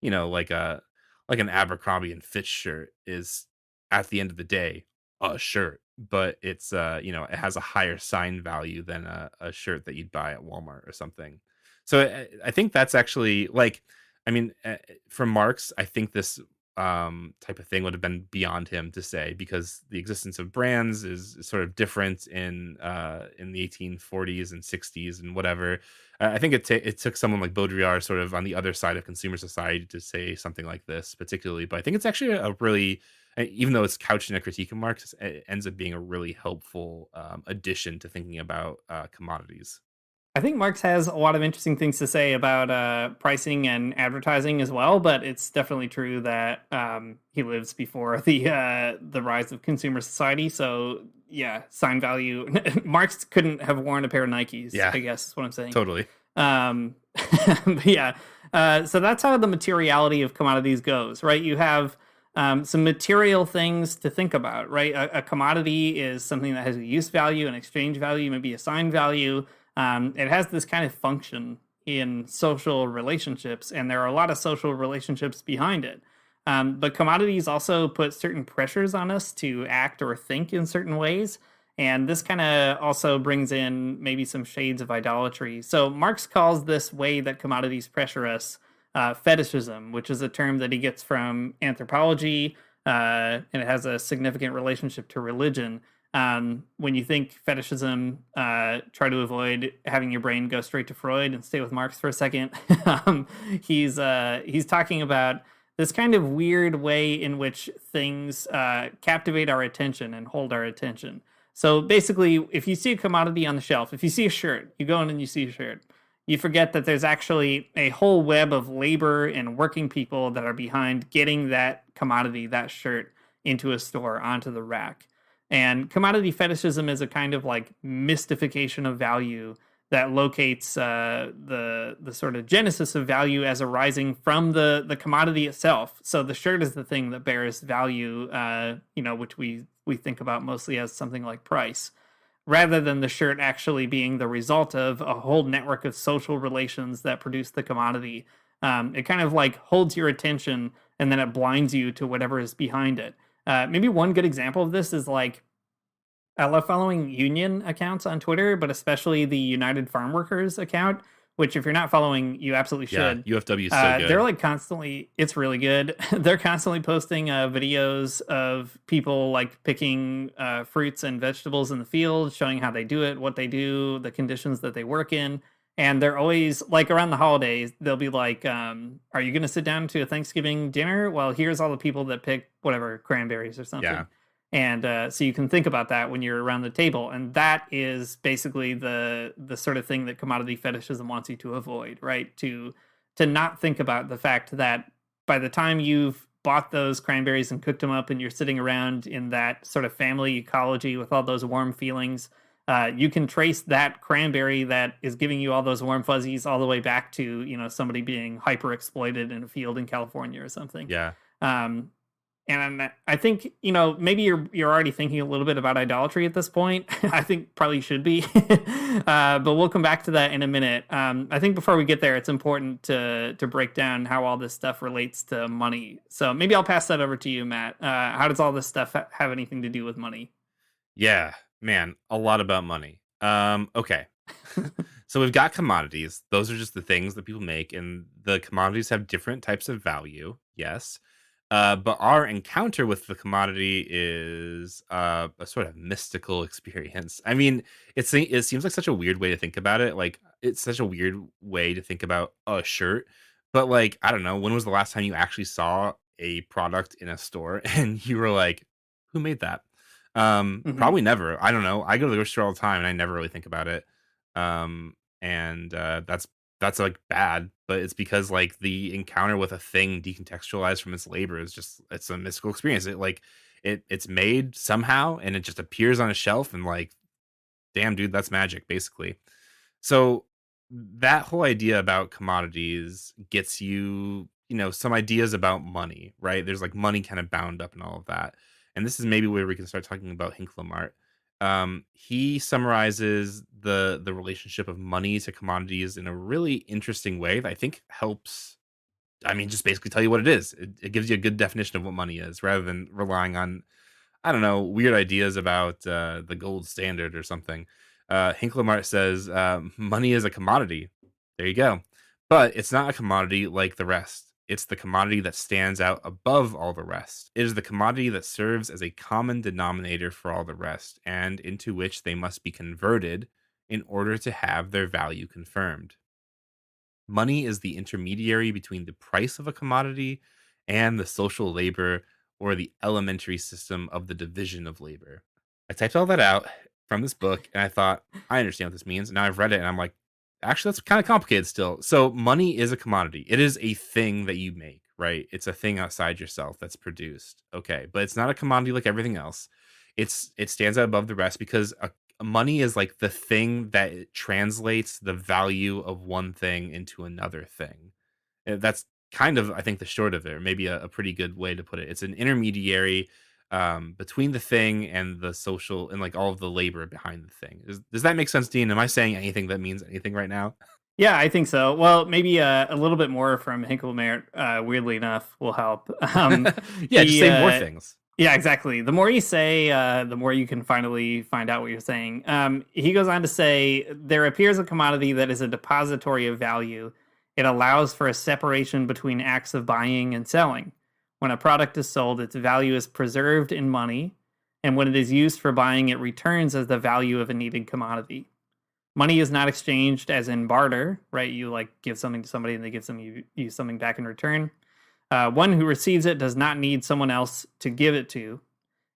like an Abercrombie and Fitch shirt is at the end of the day a shirt, but it's it has a higher sign value than a shirt that you'd buy at Walmart or something. So I think that's actually like, I mean, for Marx, I think this type of thing would have been beyond him to say, because the existence of brands is sort of different in the 1840s and 60s and whatever. I think it took someone like Baudrillard sort of on the other side of consumer society to say something like this particularly. But I think it's actually a really, even though it's couched in a critique of Marx, it ends up being a really helpful addition to thinking about commodities. I think Marx has a lot of interesting things to say about pricing and advertising as well, but it's definitely true that he lives before the rise of consumer society. So yeah, sign value. Marx couldn't have worn a pair of Nikes. Yeah, I guess is what I'm saying. Totally. But yeah. So that's how the materiality of commodities goes, right? You have some material things to think about, right? A commodity is something that has a use value, an exchange value, maybe a sign value. It has this kind of function in social relationships, and there are a lot of social relationships behind it. But commodities also put certain pressures on us to act or think in certain ways. And this kind of also brings in maybe some shades of idolatry. So Marx calls this way that commodities pressure us fetishism, which is a term that he gets from anthropology, and it has a significant relationship to religion. When you think fetishism, try to avoid having your brain go straight to Freud and stay with Marx for a second. He's talking about this kind of weird way in which things captivate our attention and hold our attention. So basically, if you see a commodity on the shelf, if you see a shirt, you go in and you see a shirt, you forget that there's actually a whole web of labor and working people that are behind getting that commodity, that shirt, into a store, onto the rack. And commodity fetishism is a kind of like mystification of value that locates the sort of genesis of value as arising from the commodity itself. So the shirt is the thing that bears value, which we think about mostly as something like price, rather than the shirt actually being the result of a whole network of social relations that produce the commodity. It kind of like holds your attention and then it blinds you to whatever is behind it. Maybe one good example of this is like, I love following union accounts on Twitter, but especially the United Farm Workers account, which if you're not following, you absolutely should. Yeah, UFW is so good. They're like constantly, it's really good. They're constantly posting videos of people like picking fruits and vegetables in the field, showing how they do it, what they do, the conditions that they work in. And they're always like around the holidays, they'll be like, are you going to sit down to a Thanksgiving dinner? Well, here's all the people that pick whatever, cranberries or something. Yeah. And so you can think about that when you're around the table. And that is basically the sort of thing that commodity fetishism wants you to avoid, right? To not think about the fact that by the time you've bought those cranberries and cooked them up and you're sitting around in that sort of family ecology with all those warm feelings, you can trace that cranberry that is giving you all those warm fuzzies all the way back to, somebody being hyper exploited in a field in California or something. Yeah. And I think, maybe you're already thinking a little bit about idolatry at this point. I think probably should be. But we'll come back to that in a minute. I think before we get there, it's important to break down how all this stuff relates to money. So maybe I'll pass that over to you, Matt. How does all this stuff have anything to do with money? Yeah, man, a lot about money. Okay. So we've got commodities. Those are just the things that people make, and the commodities have different types of value. Yes. But our encounter with the commodity is a sort of mystical experience. I mean, it seems like such a weird way to think about it. Like, it's such a weird way to think about a shirt. But, like, I don't know, when was the last time you actually saw a product in a store and you were like, who made that? Probably never. I don't know. I go to the grocery store all the time and I never really think about it. That's like bad, but it's because like the encounter with a thing decontextualized from its labor is just, it's a mystical experience. It's made somehow and it just appears on a shelf and like, damn dude, that's magic basically. So that whole idea about commodities gets you, some ideas about money, right? There's like money kind of bound up in all of that. And this is maybe where we can start talking about Hinklemart. He summarizes the relationship of money to commodities in a really interesting way that I think helps. I mean, just basically tell you what it is. It gives you a good definition of what money is, rather than relying on, I don't know, weird ideas about the gold standard or something. Hinklemart says money is a commodity. There you go, but it's not a commodity like the rest. It's the commodity that stands out above all the rest. It is the commodity that serves as a common denominator for all the rest, and into which they must be converted in order to have their value confirmed. Money is the intermediary between the price of a commodity and the social labor or the elementary system of the division of labor. I typed all that out from this book and I thought, I understand what this means. And now I've read it and I'm like, actually, that's kind of complicated still. So money is a commodity. It is a thing that you make, right? It's a thing outside yourself that's produced. Okay. But it's not a commodity like everything else. It stands out above the rest because money is like the thing that it translates the value of one thing into another thing. That's kind of, I think, the short of it, or maybe a pretty good way to put it. It's an intermediary between the thing and the social and like all of the labor behind the thing. Does that make sense, Dean? Am I saying anything that means anything right now? Yeah, I think so. Well, maybe a little bit more from Hinklemeyer, weirdly enough, will help. Yeah, just he, say more things. Yeah, exactly. The more you say, the more you can finally find out what you're saying. He goes on to say, there appears a commodity that is a depository of value. It allows for a separation between acts of buying and selling. When a product is sold, its value is preserved in money, and when it is used for buying, it returns as the value of a needed commodity. Money is not exchanged as in barter, right? You like give something to somebody and they give you something back in return. One who receives it does not need someone else to give it to.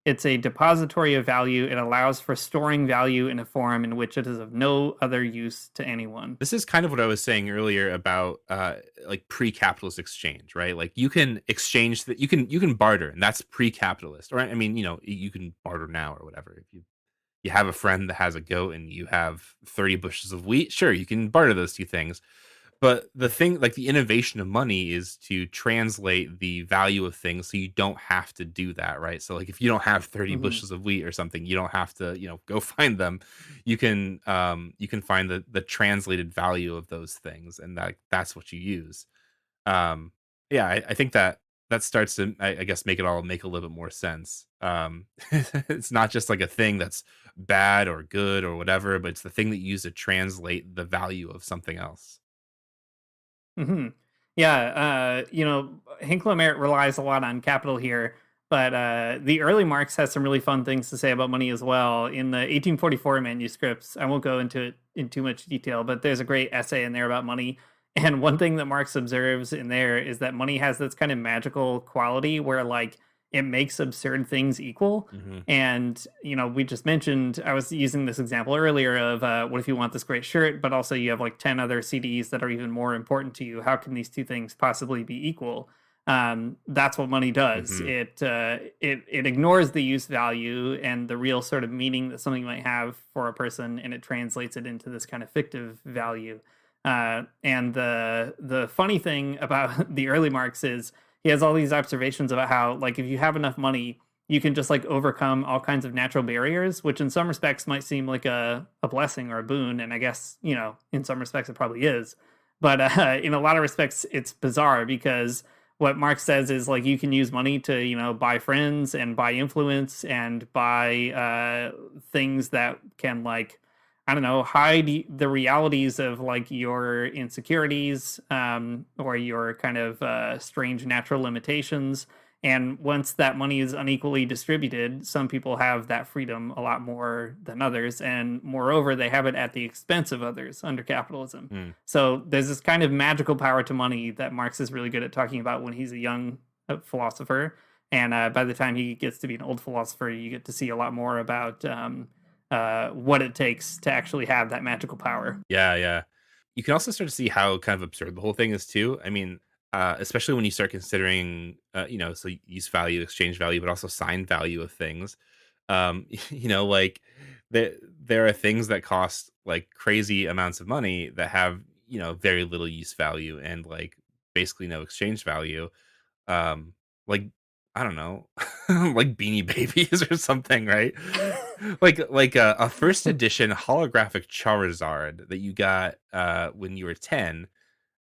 It's a depository of value. It allows for storing value in a form in which it is of no other use to anyone. This is kind of what I was saying earlier about like pre-capitalist exchange, right? Like you can exchange that, you can barter, and that's pre-capitalist. Or I mean, you can barter now or whatever. If you have a friend that has a goat and you have 30 bushels of wheat, sure, you can barter those two things. But the thing, like the innovation of money is to translate the value of things so you don't have to do that, right? So like if you don't have 30 bushels of wheat or something, you don't have to, go find them. You can find the translated value of those things, and that's what you use. Yeah, I think that starts to, I guess, make a little bit more sense. It's not just like a thing that's bad or good or whatever, but it's the thing that you use to translate the value of something else. Hmm. Yeah, Hinklemeyer relies a lot on capital here, but the early Marx has some really fun things to say about money as well. In the 1844 manuscripts, I won't go into it in too much detail, but there's a great essay in there about money. And one thing that Marx observes in there is that money has this kind of magical quality where, like, it makes absurd things equal. And, we just mentioned, I was using this example earlier of what if you want this great shirt, but also you have like 10 other CDs that are even more important to you. How can these two things possibly be equal? That's what money does. It ignores the use value and the real sort of meaning that something might have for a person, and it translates it into this kind of fictive value. And the funny thing about the early Marx is he has all these observations about how, like, if you have enough money, you can just like overcome all kinds of natural barriers, which in some respects might seem like a blessing or a boon. And I guess, in some respects it probably is. But in a lot of respects, it's bizarre, because what Marx says is, like, you can use money to, buy friends and buy influence and buy things that can, like, I don't know, hide the realities of like your insecurities or your kind of strange natural limitations. And once that money is unequally distributed, some people have that freedom a lot more than others. And moreover, they have it at the expense of others under capitalism. So there's this kind of magical power to money that Marx is really good at talking about when he's a young philosopher. And by the time he gets to be an old philosopher, you get to see a lot more about what it takes to actually have that magical power. Yeah. You can also start to see how kind of absurd the whole thing is too. I mean, especially when you start considering, so use value, exchange value, but also sign value of things. Like there are things that cost like crazy amounts of money that have, very little use value and like basically no exchange value. Like, I don't know, like Beanie Babies or something, right? like a first edition holographic Charizard that you got when you were 10.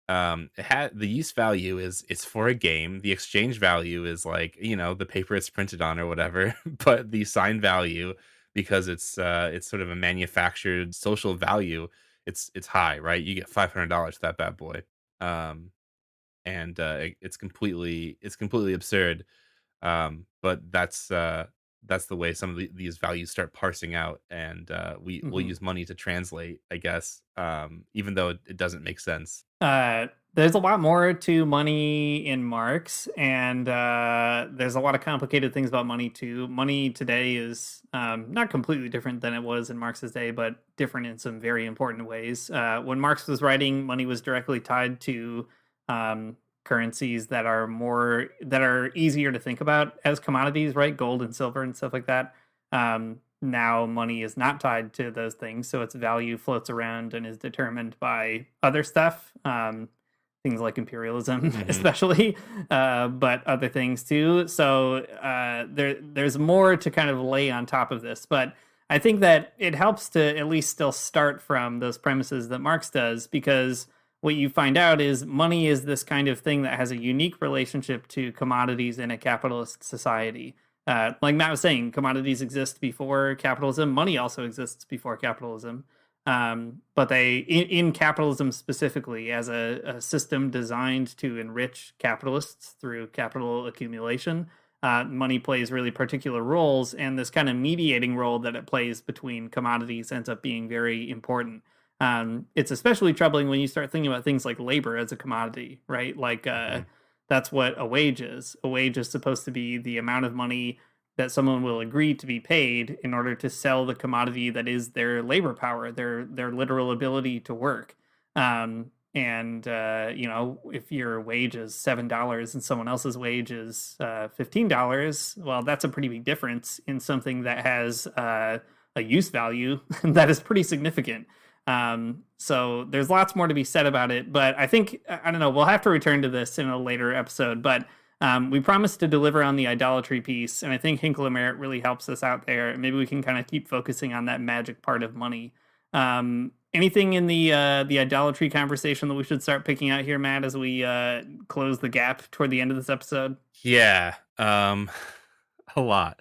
It had the use value is it's for a game. The exchange value is like, the paper it's printed on or whatever. But the sign value, because it's sort of a manufactured social value, it's high, right? You get $500 for that bad boy. And it's completely absurd. But that's the way some of these values start parsing out, and we'll use money to translate, I guess, even though it doesn't make sense. There's a lot more to money in Marx, and there's a lot of complicated things about money too. Money today is not completely different than it was in Marx's day, but different in some very important ways. When Marx was writing, money was directly tied to currencies that are easier to think about as commodities, right? Gold and silver and stuff like that. Now money is not tied to those things, so its value floats around and is determined by other stuff. things like imperialism, Mhm. especially, but other things too. So there's more to kind of lay on top of this, but I think that it helps to at least still start from those premises that Marx does, because what you find out is money is this kind of thing that has a unique relationship to commodities in a capitalist society. Like Matt was saying, commodities exist before capitalism. Money also exists before capitalism. But in capitalism specifically, as a system designed to enrich capitalists through capital accumulation, money plays really particular roles, and this kind of mediating role that it plays between commodities ends up being very important. It's especially troubling when you start thinking about things like labor as a commodity, right? Like Mhm. that's what a wage is. A wage is supposed to be the amount of money that someone will agree to be paid in order to sell the commodity that is their labor power, their literal ability to work. And you know, if your wage is $7 and someone else's wage is $15, well, that's a pretty big difference in something that has a use value that is pretty significant. So there's lots more to be said about it, but I think I don't know. We'll have to return to this in a later episode, but we promised to deliver on the idolatry piece, and I think Hinkle Merit really helps us out there. Maybe we can kind of keep focusing on that magic part of money. Anything in the idolatry conversation that we should start picking out here, Matt, as we close the gap toward the end of this episode? Yeah, a lot.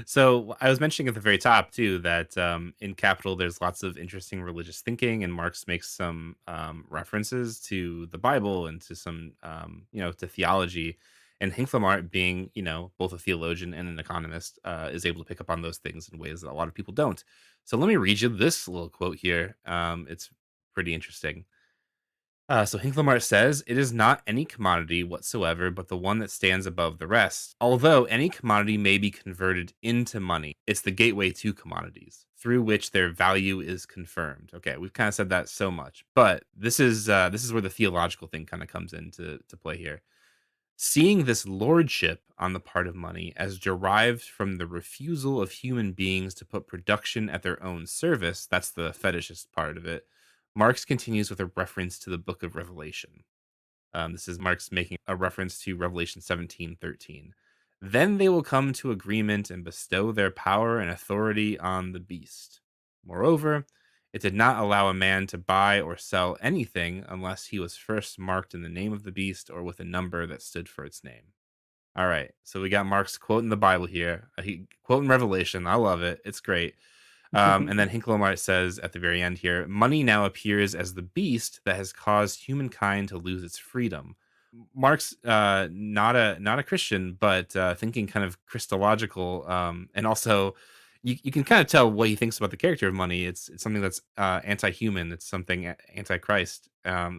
So I was mentioning at the very top too that in Capital there's lots of interesting religious thinking, and Marx makes some references to the Bible and to some to theology. And Hinklemart, being both a theologian and an economist, is able to pick up on those things in ways that a lot of people don't. So let me read you this little quote here. It's pretty interesting. So Hinklemart says, "It is not any commodity whatsoever, but the one that stands above the rest. Although any commodity may be converted into money, it's the gateway to commodities, through which their value is confirmed." Okay, we've kind of said that so much, but this is where the theological thing kind of comes into to play here. Seeing this lordship on the part of money as derived from the refusal of human beings to put production at their own service, that's the fetishist part of it. Marx continues with a reference to the book of Revelation. This is Marx making a reference to Revelation 17:13. Then they will come to agreement and bestow their power and authority on the beast. Moreover, it did not allow a man to buy or sell anything unless he was first marked in the name of the beast or with a number that stood for its name. All right, so we got Marx quoting the Bible here. He quoting Revelation. I love it. It's great. And then Hinklemart says at the very end here, money now appears as the beast that has caused humankind to lose its freedom. Marx, not a Christian, but thinking kind of Christological, and also you can kind of tell what he thinks about the character of money. It's something that's anti-human. It's something anti-Christ,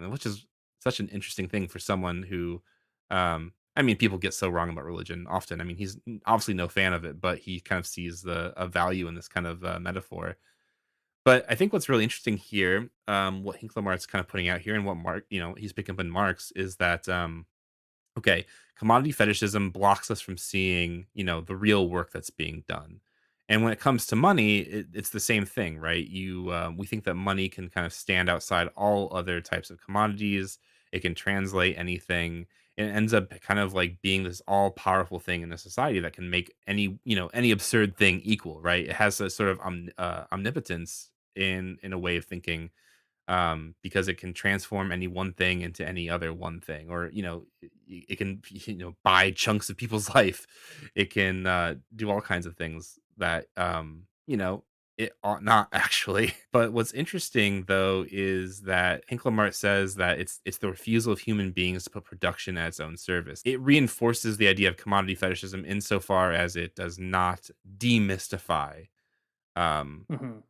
which is such an interesting thing for someone who, I mean, people get so wrong about religion often. I mean, he's obviously no fan of it, but he kind of sees a value in this kind of metaphor. But I think what's really interesting here, what Hinklemart's kind of putting out here, and what Mark, he's picking up in Marx, is that okay, commodity fetishism blocks us from seeing, the real work that's being done. And when it comes to money, it's the same thing, right? We think that money can kind of stand outside all other types of commodities. It can translate anything. It ends up kind of like being this all powerful thing in a society that can make any absurd thing equal, right? It has a sort of omnipotence in a way of thinking, because it can transform any one thing into any other one thing, or it can buy chunks of people's life. It can do all kinds of things that it ought not actually. But what's interesting though is that Hinklemart says that it's the refusal of human beings to put production at its own service. It reinforces the idea of commodity fetishism insofar as it does not demystify Mhm.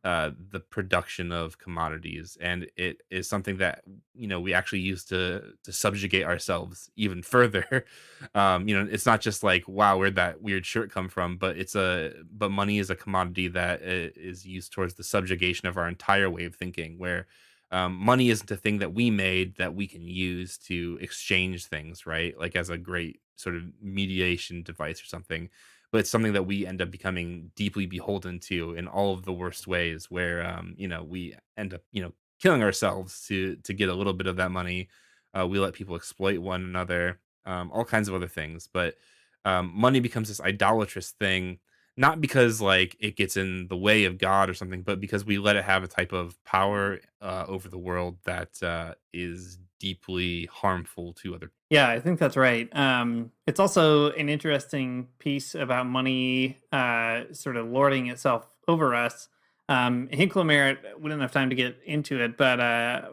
the production of commodities, and it is something that we actually use to subjugate ourselves even further. It's not just like, wow, where'd that weird shirt come from, but but money is a commodity that is used towards the subjugation of our entire way of thinking, where money isn't a thing that we made that we can use to exchange things, right? Like as a great sort of mediation device or something, but it's something that we end up becoming deeply beholden to in all of the worst ways, where we end up killing ourselves to get a little bit of that money, We let people exploit one another, all kinds of other things. But money becomes this idolatrous thing, not because like it gets in the way of God or something, but because we let it have a type of power over the world that is deeply harmful to other. Yeah, I think that's right. It's also an interesting piece about money sort of lording itself over us. Hinklemerit, we didn't have time to get into it, but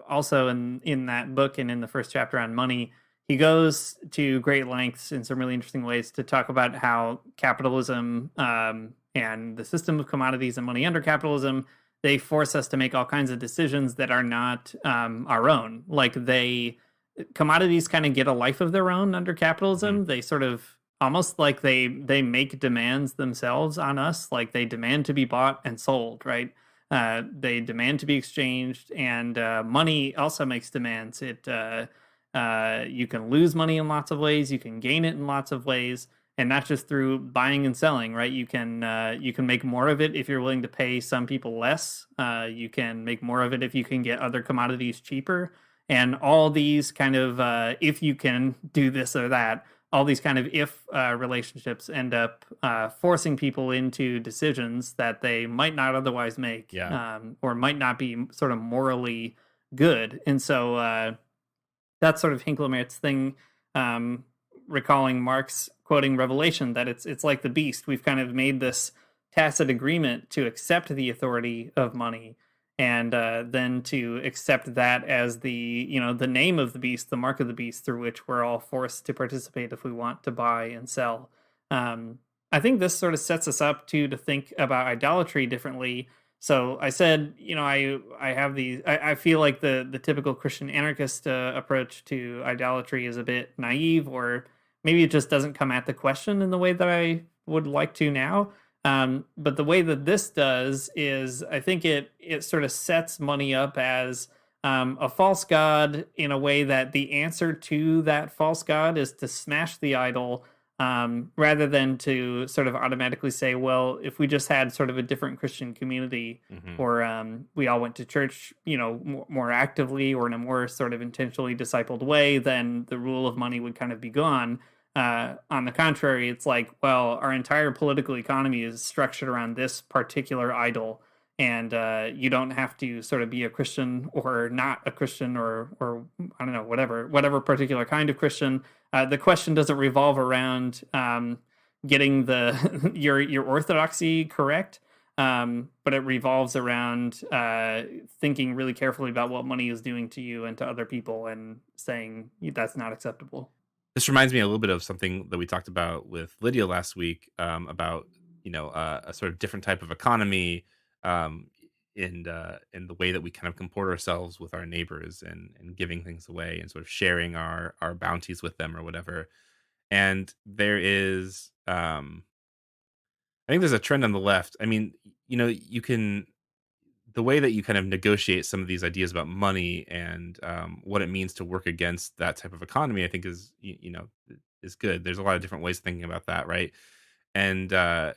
also in that book and in the first chapter on money, he goes to great lengths in some really interesting ways to talk about how capitalism and the system of commodities and money under capitalism, they force us to make all kinds of decisions that are not our own. Like commodities kind of get a life of their own under capitalism. They sort of almost like they make demands themselves on us. Like they demand to be bought and sold, right? They demand to be exchanged, and money also makes demands. You can lose money in lots of ways. You can gain it in lots of ways, and not just through buying and selling, right? You can make more of it if you're willing to pay some people less. You can make more of it if you can get other commodities cheaper. And all these kind of, if you can do this or that, all these kind of if relationships end up forcing people into decisions that they might not otherwise make, or might not be sort of morally good. And so that's sort of Hinklemerit's thing, recalling Marx quoting Revelation, that it's like the beast. We've kind of made this tacit agreement to accept the authority of money, and then to accept that as the name of the beast, the mark of the beast, through which we're all forced to participate if we want to buy and sell. I think this sort of sets us up to think about idolatry differently. So I said, I have these. I feel like the typical Christian anarchist approach to idolatry is a bit naive, or maybe it just doesn't come at the question in the way that I would like to now. But the way that this does is, I think it sort of sets money up as a false god, in a way that the answer to that false god is to smash the idol, rather than to sort of automatically say, well, if we just had sort of a different Christian community, or we all went to church, more actively, or in a more sort of intentionally discipled way, then the rule of money would kind of be gone. On the contrary, it's like, well, our entire political economy is structured around this particular idol, and you don't have to sort of be a Christian or not a Christian, or I don't know, whatever particular kind of Christian. The question doesn't revolve around getting your orthodoxy correct, but it revolves around thinking really carefully about what money is doing to you and to other people, and saying that's not acceptable. This reminds me a little bit of something that we talked about with Lydia last week, about a sort of different type of economy, in the way that we kind of comport ourselves with our neighbors, and giving things away, and sort of sharing our bounties with them or whatever. And there is, I think there's a trend on the left. I mean, you can, the way that you kind of negotiate some of these ideas about money, and what it means to work against that type of economy, I think is is good. There's a lot of different ways of thinking about that, right? And the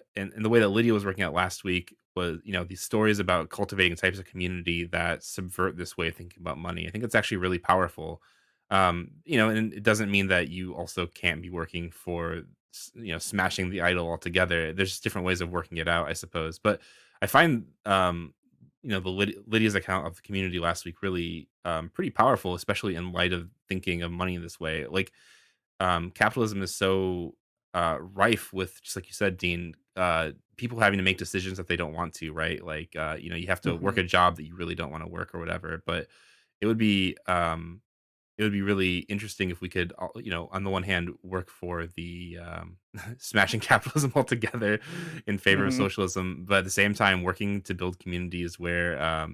way that Lydia was working out last week was, these stories about cultivating types of community that subvert this way of thinking about money. I think it's actually really powerful. And it doesn't mean that you also can't be working for smashing the idol altogether. There's just different ways of working it out, I suppose. But I find Lydia's account of the community last week really pretty powerful, especially in light of thinking of money in this way. Like, capitalism is so rife with, just like you said, Dean, people having to make decisions that they don't want to, right? Like, you have to work a job that you really don't want to work or whatever. But it would be really interesting if we could, on the one hand, work for the smashing capitalism altogether in favor of socialism, but at the same time working to build communities where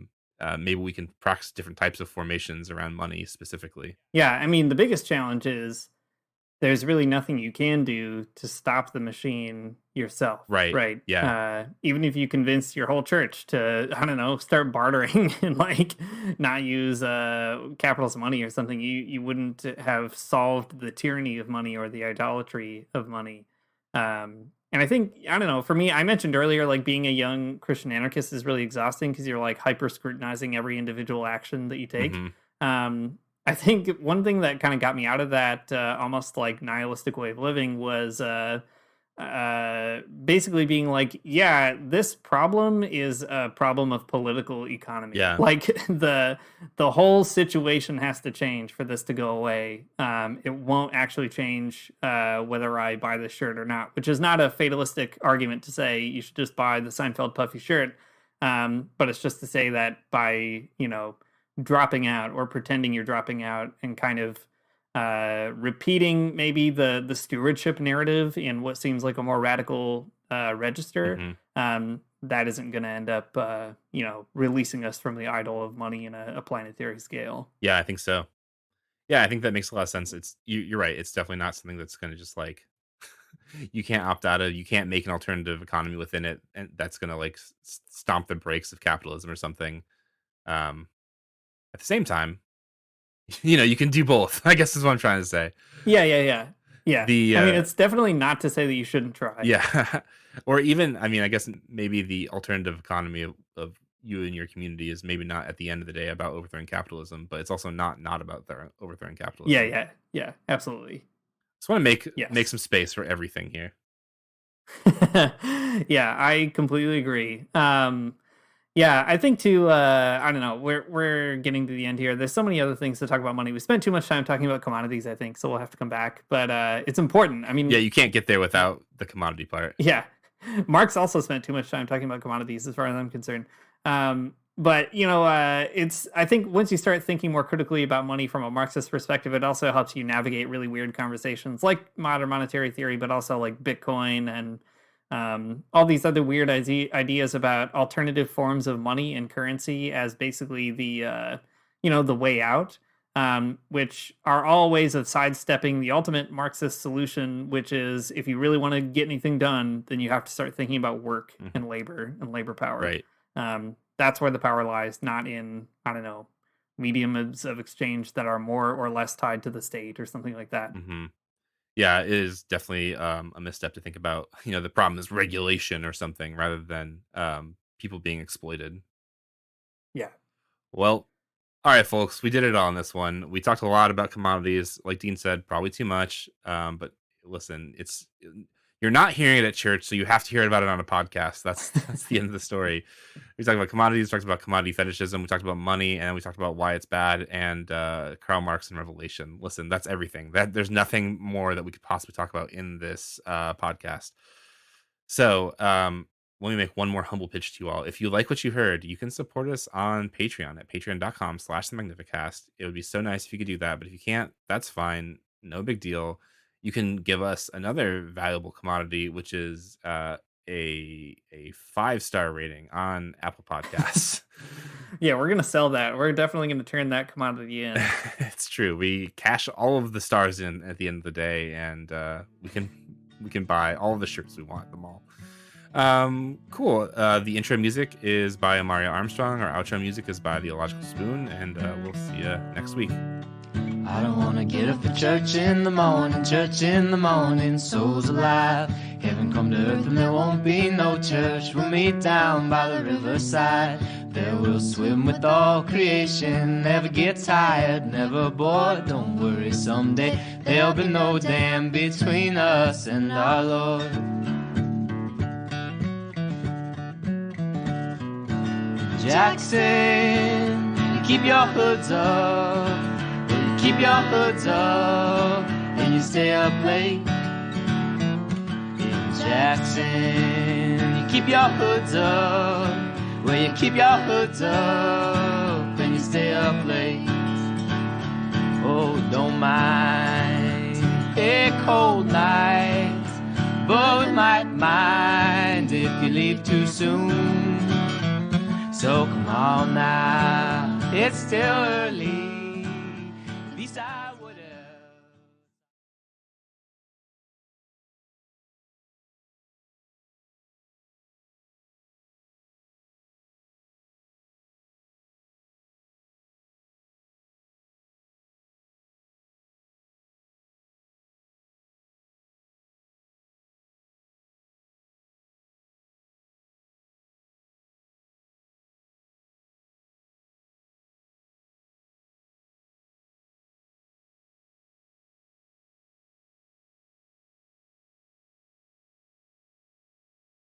maybe we can practice different types of formations around money specifically. Yeah, I mean, the biggest challenge is there's really nothing you can do to stop the machine yourself. Right. Yeah. Even if you convince your whole church to, I don't know, start bartering and like not use capitalist money or something, you wouldn't have solved the tyranny of money or the idolatry of money. And I think, I don't know, for me, I mentioned earlier, like being a young Christian anarchist is really exhausting because you're like hyper scrutinizing every individual action that you take. I think one thing that kind of got me out of that almost like nihilistic way of living was basically being like, yeah, this problem is a problem of political economy. Yeah. Like the whole situation has to change for this to go away. It won't actually change whether I buy this shirt or not, which is not a fatalistic argument to say you should just buy the Seinfeld puffy shirt. But it's just to say that by, dropping out or pretending you're dropping out and kind of repeating maybe the stewardship narrative in what seems like a more radical register, that isn't going to end up, releasing us from the idol of money in a planetary scale. Yeah, I think so. Yeah, I think that makes a lot of sense. You're right. It's definitely not something that's going to just like you can't opt out of. You can't make an alternative economy within it, and that's going to like stomp the brakes of capitalism or something. At the same time, you can do both, I guess is what I'm trying to say. Yeah. I mean, it's definitely not to say that you shouldn't try. Yeah. Or even, I mean, I guess maybe the alternative economy of you and your community is maybe not at the end of the day about overthrowing capitalism, but it's also not about overthrowing capitalism. Yeah, absolutely. Just want to make some space for everything here. Yeah, I completely agree. Yeah, I think too, I don't know, we're getting to the end here. There's so many other things to talk about money. We spent too much time talking about commodities, I think, so we'll have to come back. But it's important. I mean, yeah, you can't get there without the commodity part. Yeah. Marx also spent too much time talking about commodities as far as I'm concerned. But, I think once you start thinking more critically about money from a Marxist perspective, it also helps you navigate really weird conversations like modern monetary theory, but also like Bitcoin and all these other weird ideas about alternative forms of money and currency as basically the way out, which are all ways of sidestepping the ultimate Marxist solution, which is if you really want to get anything done, then you have to start thinking about work and labor power. Right. That's where the power lies, not in, I don't know, mediums of exchange that are more or less tied to the state or something like that. Mm-hmm. Yeah, it is definitely a misstep to think about, the problem is regulation or something rather than people being exploited. Yeah. Well, all right, folks, we did it all on this one. We talked a lot about commodities. Like Dean said, probably too much. But listen, you're not hearing it at church, so you have to hear about it on a podcast. That's the end of the story. We talked about commodities, we talked about commodity fetishism, we talked about money, and we talked about why it's bad, and Karl Marx and Revelation. Listen, that's everything. There's nothing more that we could possibly talk about in this podcast. So let me make one more humble pitch to you all. If you like what you heard, you can support us on Patreon at patreon.com/themagnificast. It would be so nice if you could do that, but if you can't, that's fine. No big deal. You can give us another valuable commodity, which is a 5-star rating on Apple Podcasts. Yeah, we're gonna sell that. We're definitely gonna turn that commodity in. It's true. We cash all of the stars in at the end of the day, and we can buy all of the shirts we want, them all. Cool. The intro music is by Amaria Armstrong. Our outro music is by The Illogical Spoon, and we'll see you next week. I don't wanna get up for church in the morning, souls alive. Heaven come to earth and there won't be no church. We'll meet down by the riverside. There we'll swim with all creation. Never get tired, never bored. Don't worry, someday there'll be no dam between us and our Lord. Jackson, keep your hoods up. Keep your hoods up and you stay up late. In Jackson, you keep your hoods up. Well, you keep your hoods up and you stay up late. Oh, don't mind a cold night, but we might mind if you leave too soon. So come on now, it's still early.